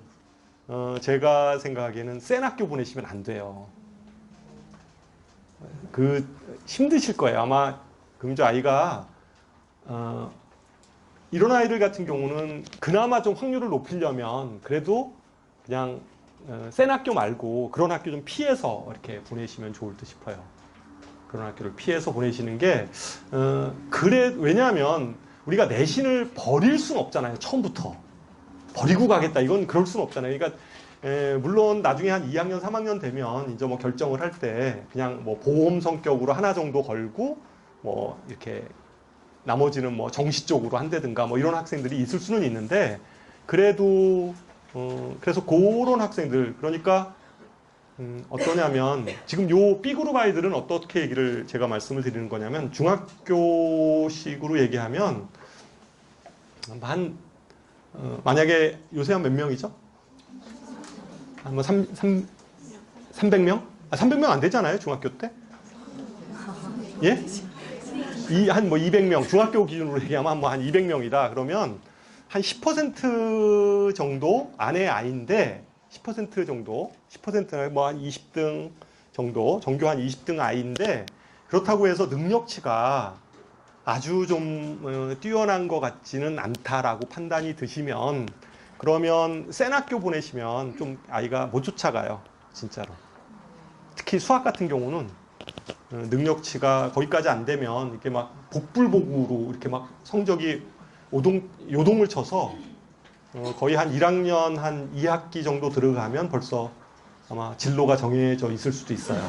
제가 생각하기에는 센 학교 보내시면 안 돼요. 힘드실 거예요. 아마 금저 아이가 이런 아이들 같은 경우는 그나마 좀 확률을 높이려면 그래도 그냥 센 학교 말고 그런 학교 좀 피해서 이렇게 보내시면 좋을 듯 싶어요. 그런 학교를 피해서 보내시는 게 왜냐하면 우리가 내신을 버릴 수는 없잖아요. 처음부터 버리고 가겠다 이건 그럴 수는 없잖아요. 그러니까 물론 나중에 한 2학년 3학년 되면 이제 뭐 결정을 할 때 그냥 뭐 보험 성격으로 하나 정도 걸고 뭐 이렇게 나머지는 뭐 정시 쪽으로 한다든가 뭐 이런 학생들이 있을 수는 있는데 그래도 그래서 그런 학생들 그러니까 어떠냐면 지금 요 B그룹 아이들은 어떻게 얘기를 제가 말씀을 드리는 거냐면 중학교식으로 얘기하면 만약에 요새 한 몇 명이죠? 한 뭐 300명? 300명 안 되잖아요, 중학교 때? 예? 한 뭐 200명, 중학교 기준으로 얘기하면 뭐 한 200명이다. 그러면 한 10% 정도 안의 아이인데, 10% 정도, 10%는 뭐 한 20등 정도, 전교 한 20등 아이인데, 그렇다고 해서 능력치가 아주 좀 뛰어난 것 같지는 않다라고 판단이 드시면, 그러면 센 학교 보내시면 좀 아이가 못 쫓아가요, 진짜로. 특히 수학 같은 경우는 능력치가 거기까지 안 되면 이렇게 막 복불복으로 이렇게 막 성적이 요동을 쳐서 거의 한 1학년 한 2학기 정도 들어가면 벌써 아마 진로가 정해져 있을 수도 있어요.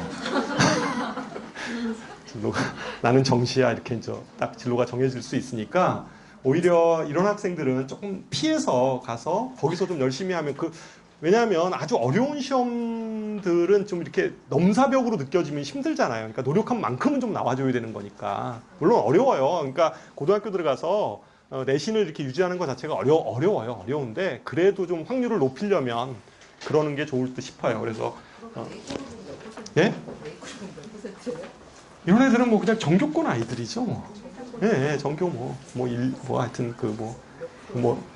진로가 나는 정시야 이렇게 이제 딱 진로가 정해질 수 있으니까 오히려 이런 학생들은 조금 피해서 가서 거기서 좀 열심히 하면 왜냐하면 아주 어려운 시험들은 좀 이렇게 넘사벽으로 느껴지면 힘들잖아요. 그러니까 노력한 만큼은 좀 나와줘야 되는 거니까. 물론 어려워요. 그러니까 고등학교 들어가서 내신을 이렇게 유지하는 것 자체가 어려워요. 어려운데 그래도 좀 확률을 높이려면 그러는 게 좋을 듯 싶어요. 그래서 예? 이런 애들은 뭐 그냥 전교권 아이들이죠. 예, 전교 하여튼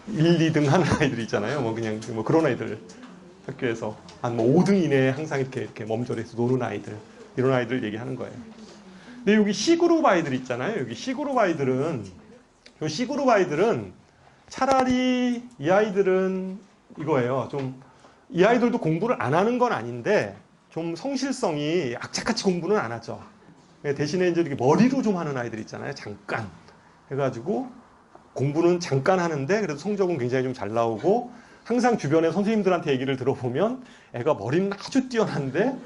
1, 2등 하는 아이들 있잖아요. 뭐 그냥 뭐 그런 아이들 학교에서 한 뭐 5등 이내에 항상 이렇게 멈춰서 노는 아이들 이런 아이들 얘기하는 거예요. 근데 여기 C그룹 아이들 있잖아요. 여기 C그룹 아이들은 차라리 이 아이들은 이거예요. 좀 이 아이들도 공부를 안 하는 건 아닌데 좀 성실성이 악착같이 공부는 안 하죠. 대신에 이제 이렇게 머리로 좀 하는 아이들 있잖아요. 잠깐 해가지고 공부는 잠깐 하는데 그래도 성적은 굉장히 좀 잘 나오고 항상 주변에 선생님들한테 얘기를 들어보면 애가 머리는 아주 뛰어난데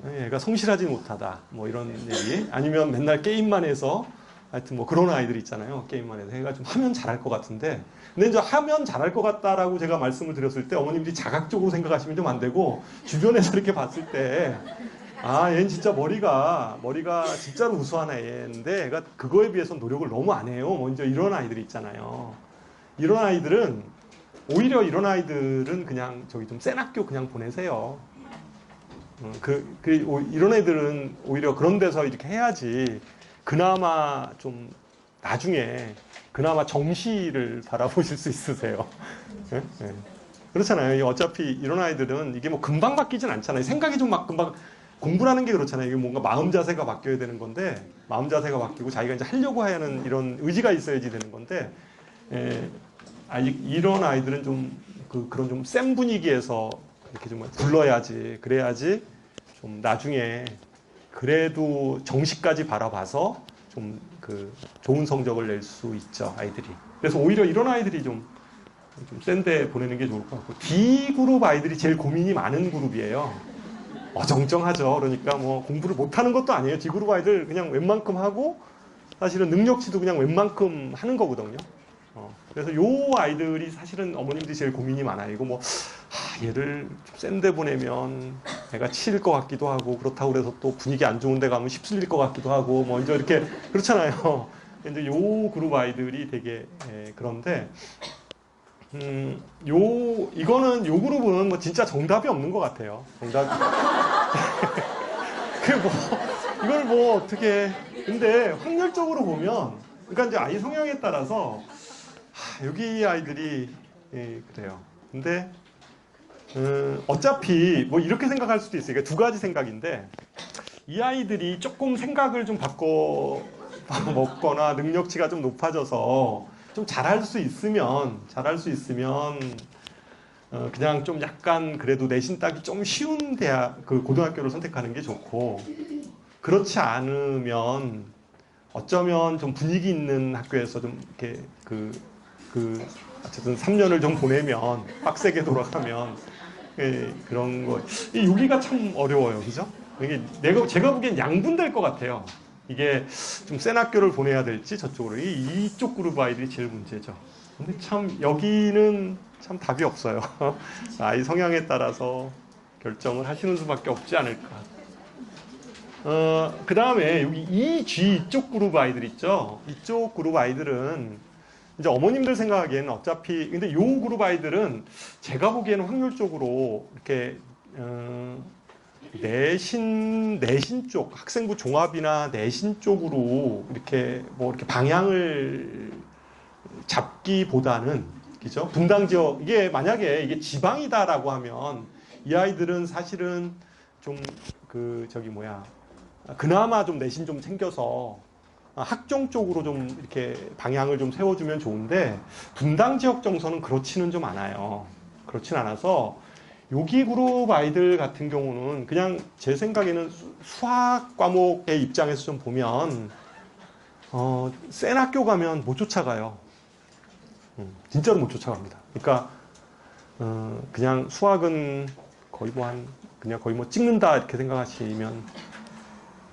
애가 성실하지 못하다 뭐 이런 얘기 아니면 맨날 게임만 해서 하여튼 뭐 그런 아이들 있잖아요. 게임만 해서 애가 좀 하면 잘할 것 같은데 근데 이제 하면 잘할 것 같다라고 제가 말씀을 드렸을 때 어머님들이 자각적으로 생각하시면 좀 안 되고 주변에서 이렇게 봤을 때 얘는 진짜 머리가 진짜로 우수한 애인데 애가 그거에 비해서 노력을 너무 안 해요. 먼저 이런 아이들이 있잖아요. 이런 아이들은 그냥 저기 좀 센 학교 그냥 보내세요. 이런 애들은 오히려 그런 데서 이렇게 해야지 그나마 좀 나중에 그나마 정시를 바라보실 수 있으세요. 네? 네. 그렇잖아요. 어차피 이런 아이들은 이게 뭐 금방 바뀌진 않잖아요. 생각이 좀 막 금방 공부라는 게 그렇잖아요. 이게 뭔가 마음 자세가 바뀌어야 되는 건데 마음 자세가 바뀌고 자기가 이제 하려고 하는 이런 의지가 있어야지 되는 건데 이런 아이들은 좀 그런 좀 센 분위기에서 이렇게 좀 불러야지 그래야지 좀 나중에 그래도 정시까지 바라봐서 좀 좋은 성적을 낼 수 있죠 아이들이. 그래서 오히려 이런 아이들이 좀 센 데 보내는 게 좋을 것 같고 D그룹 아이들이 제일 고민이 많은 그룹이에요. 어정쩡하죠. 그러니까 뭐 공부를 못하는 것도 아니에요. D그룹 아이들 그냥 웬만큼 하고 사실은 능력치도 그냥 웬만큼 하는 거거든요. 그래서 요 아이들이 사실은 어머님들이 제일 고민이 많아요. 이거 얘를 좀 센 데 보내면 애가 치일 것 같기도 하고 그렇다고 그래서 또 분위기 안 좋은 데 가면 휩쓸릴 것 같기도 하고 뭐 이제 이렇게 그렇잖아요. 근데 요 그룹 아이들이 되게 그런데 이거는 요 그룹은 뭐 진짜 정답이 없는 것 같아요. 이걸 뭐 어떻게 근데 확률적으로 보면 그러니까 이제 아이 성향에 따라서 여기 아이들이 그래요. 근데 어차피 뭐 이렇게 생각할 수도 있어요. 그러니까 두 가지 생각인데 이 아이들이 조금 생각을 좀 바꿔 먹거나 능력치가 좀 높아져서 좀 잘할 수 있으면 그냥 좀 약간 그래도 내신 따기 좀 쉬운 대학 고등학교를 선택하는 게 좋고 그렇지 않으면 어쩌면 좀 분위기 있는 학교에서 좀 이렇게 어쨌든 3년을 좀 보내면 빡세게 돌아가면 그런 거 여기가 참 어려워요, 그죠? 이게 제가 보기엔 양분될 것 같아요. 이게 좀 센 학교를 보내야 될지 저쪽으로 이쪽 그룹 아이들이 제일 문제죠. 근데 참 여기는 참 답이 없어요. 아이 성향에 따라서 결정을 하시는 수밖에 없지 않을까. 그 다음에 여기 이쪽 그룹 아이들 있죠. 이쪽 그룹 아이들은 이제 어머님들 생각하기에는 어차피 근데 요 그룹 아이들은 제가 보기에는 확률적으로 이렇게 내신 쪽, 학생부 종합이나 내신 쪽으로 이렇게 뭐 이렇게 방향을 잡기보다는, 그죠? 분당 지역, 이게 만약에 이게 지방이다라고 하면 이 아이들은 사실은 좀 그나마 좀 내신 좀 챙겨서 학종 쪽으로 좀 이렇게 방향을 좀 세워주면 좋은데, 분당 지역 정서는 그렇지는 좀 않아요. 그렇진 않아서 요기 그룹 아이들 같은 경우는 그냥 제 생각에는 수학 과목의 입장에서 좀 보면 센 학교 가면 못 쫓아가요. 진짜로 못 쫓아갑니다. 그러니까 그냥 수학은 거의 뭐 찍는다 이렇게 생각하시면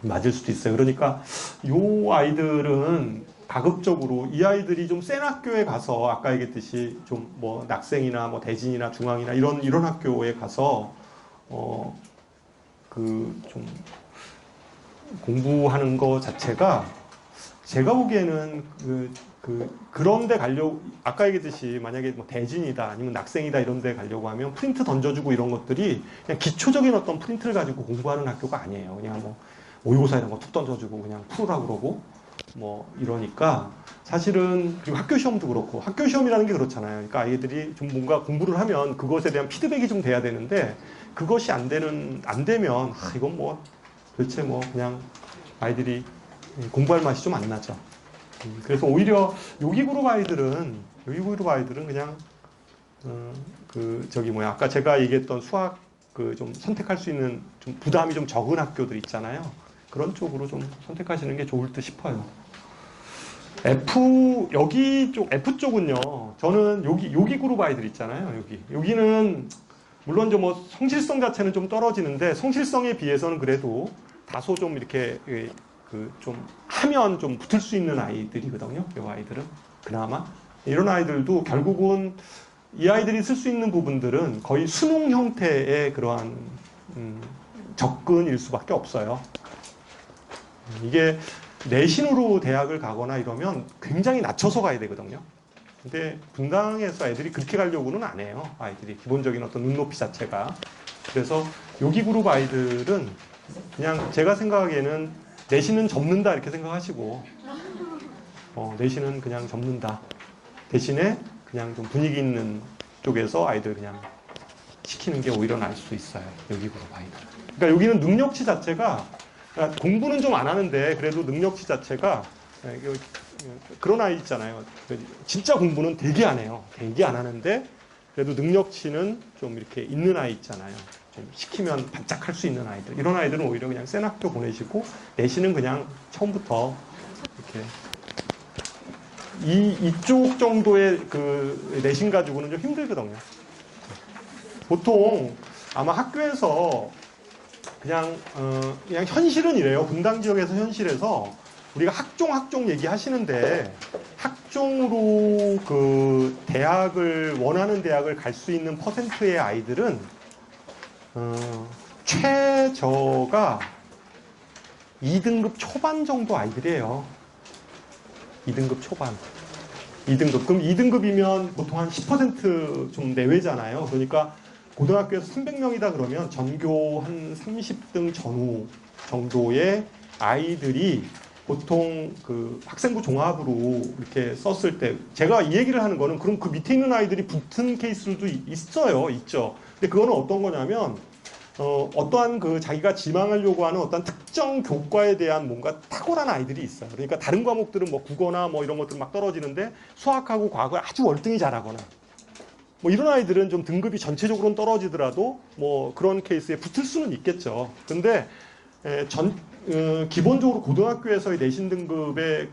맞을 수도 있어요. 그러니까 요 아이들은 가급적으로 이 아이들이 좀 센 학교에 가서 아까 얘기했듯이 좀 뭐 낙생이나 뭐 대진이나 중앙이나 이런 학교에 가서 좀 공부하는 거 자체가 제가 보기에는 그런 데 가려고, 아까 얘기했듯이 만약에 뭐 대진이다 아니면 낙생이다 이런 데 가려고 하면 프린트 던져주고 이런 것들이 그냥 기초적인 어떤 프린트를 가지고 공부하는 학교가 아니에요. 그냥 뭐 모의고사 이런 거 툭 던져주고 그냥 풀으라 그러고 뭐 이러니까, 사실은. 그리고 학교 시험도 그렇고, 학교 시험이라는 게 그렇잖아요. 그러니까 아이들이 좀 뭔가 공부를 하면 그것에 대한 피드백이 좀 돼야 되는데, 그것이 안 되면 이건 뭐 도대체 뭐 그냥 아이들이 공부할 맛이 좀 안 나죠. 그래서 오히려 요기 그룹 아이들은 그냥 아까 제가 얘기했던 수학 좀 선택할 수 있는 좀 부담이 좀 적은 학교들 있잖아요. 그런 쪽으로 좀 선택하시는 게 좋을 듯 싶어요. F 쪽은요. 저는 요기 그룹 아이들 있잖아요. 여기는 물론 좀 뭐 성실성 자체는 좀 떨어지는데, 성실성에 비해서는 그래도 다소 좀 이렇게 좀 하면 좀 붙을 수 있는 아이들이거든요. 이 아이들은 그나마 이런 아이들도 결국은 이 아이들이 쓸 수 있는 부분들은 거의 수능 형태의 그러한 접근일 수밖에 없어요. 이게 내신으로 대학을 가거나 이러면 굉장히 낮춰서 가야 되거든요. 근데 분당에서 애들이 그렇게 가려고는 안 해요. 아이들이 기본적인 어떤 눈높이 자체가. 그래서 요기 그룹 아이들은 그냥 제가 생각하기에는 내신은 접는다 이렇게 생각하시고, 내신은 그냥 접는다. 대신에 그냥 좀 분위기 있는 쪽에서 아이들 그냥 시키는 게 오히려 나을 수 있어요. 요기 그룹 아이들. 그러니까 여기는 능력치 자체가, 그러니까 공부는 좀 안 하는데 그래도 능력치 자체가 그런 아이 있잖아요. 진짜 공부는 되게 안 해요. 되게 안 하는데 그래도 능력치는 좀 이렇게 있는 아이 있잖아요. 좀 시키면 반짝할 수 있는 아이들. 이런 아이들은 오히려 그냥 센 학교 보내시고, 내신은 그냥 처음부터 이렇게 이쪽 정도의 내신 가지고는 좀 힘들거든요. 보통 아마 학교에서 그냥 현실은 이래요. 분당 지역에서 현실에서 우리가 학종 얘기하시는데, 학종으로 원하는 대학을 갈 수 있는 퍼센트의 아이들은 최저가 2등급 초반 정도 아이들이에요. 2등급 초반. 2등급. 그럼 2등급이면 보통 한 10% 내외잖아요. 그러니까 고등학교에서 300명이다 그러면 전교 한 30등 전후 정도의 아이들이 보통 학생부 종합으로 이렇게 썼을 때, 제가 이 얘기를 하는 거는 그럼 그 밑에 있는 아이들이 붙은 케이스도 있죠. 근데 그거는 어떤 거냐면, 어떠한 자기가 지망하려고 하는 어떤 특정 교과에 대한 뭔가 탁월한 아이들이 있어요. 그러니까 다른 과목들은 뭐 국어나 뭐 이런 것들은 막 떨어지는데 수학하고 과학을 아주 월등히 잘하거나, 뭐 이런 아이들은 좀 등급이 전체적으로는 떨어지더라도 뭐 그런 케이스에 붙을 수는 있겠죠. 근데 기본적으로 고등학교에서의 내신 등급의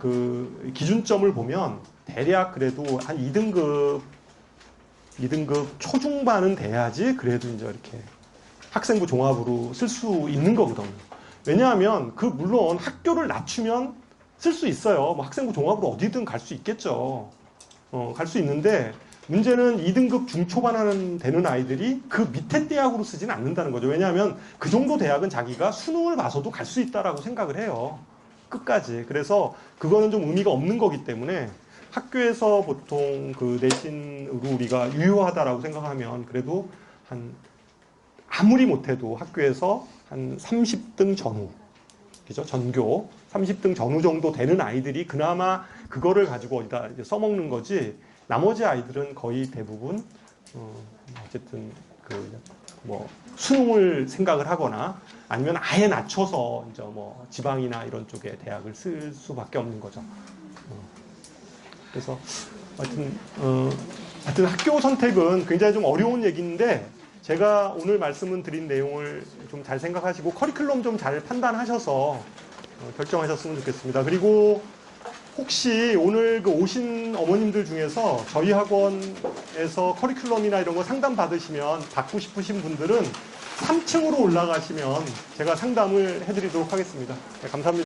기준점을 보면 대략 그래도 한 2등급 초중반은 돼야지 그래도 이제 이렇게 학생부 종합으로 쓸 수 있는 거거든요. 왜냐하면 물론 학교를 낮추면 쓸 수 있어요. 뭐 학생부 종합으로 어디든 갈 수 있겠죠. 갈 수 있는데, 문제는 2등급 중초반 되는 아이들이 그 밑에 대학으로 쓰지는 않는다는 거죠. 왜냐하면 그 정도 대학은 자기가 수능을 봐서도 갈 수 있다라고 생각을 해요. 끝까지. 그래서 그거는 좀 의미가 없는 거기 때문에 학교에서 보통 내신으로 우리가 유효하다라고 생각하면 그래도 아무리 못해도 학교에서 한 30등 전후, 그죠? 전교 30등 전후 정도 되는 아이들이 그나마 그거를 가지고 어디다 써먹는 거지. 나머지 아이들은 거의 대부분 어쨌든 뭐 수능을 생각을 하거나 아니면 아예 낮춰서 이제 뭐 지방이나 이런 쪽에 대학을 쓸 수밖에 없는 거죠. 그래서 하여튼 학교 선택은 굉장히 좀 어려운 얘기인데 제가 오늘 말씀을 드린 내용을 좀 잘 생각하시고 커리큘럼 좀 잘 판단하셔서 결정하셨으면 좋겠습니다. 그리고 혹시 오늘 오신 어머님들 중에서 저희 학원에서 커리큘럼이나 이런 거 상담 받고 싶으신 분들은 3층으로 올라가시면 제가 상담을 해드리도록 하겠습니다. 네, 감사합니다.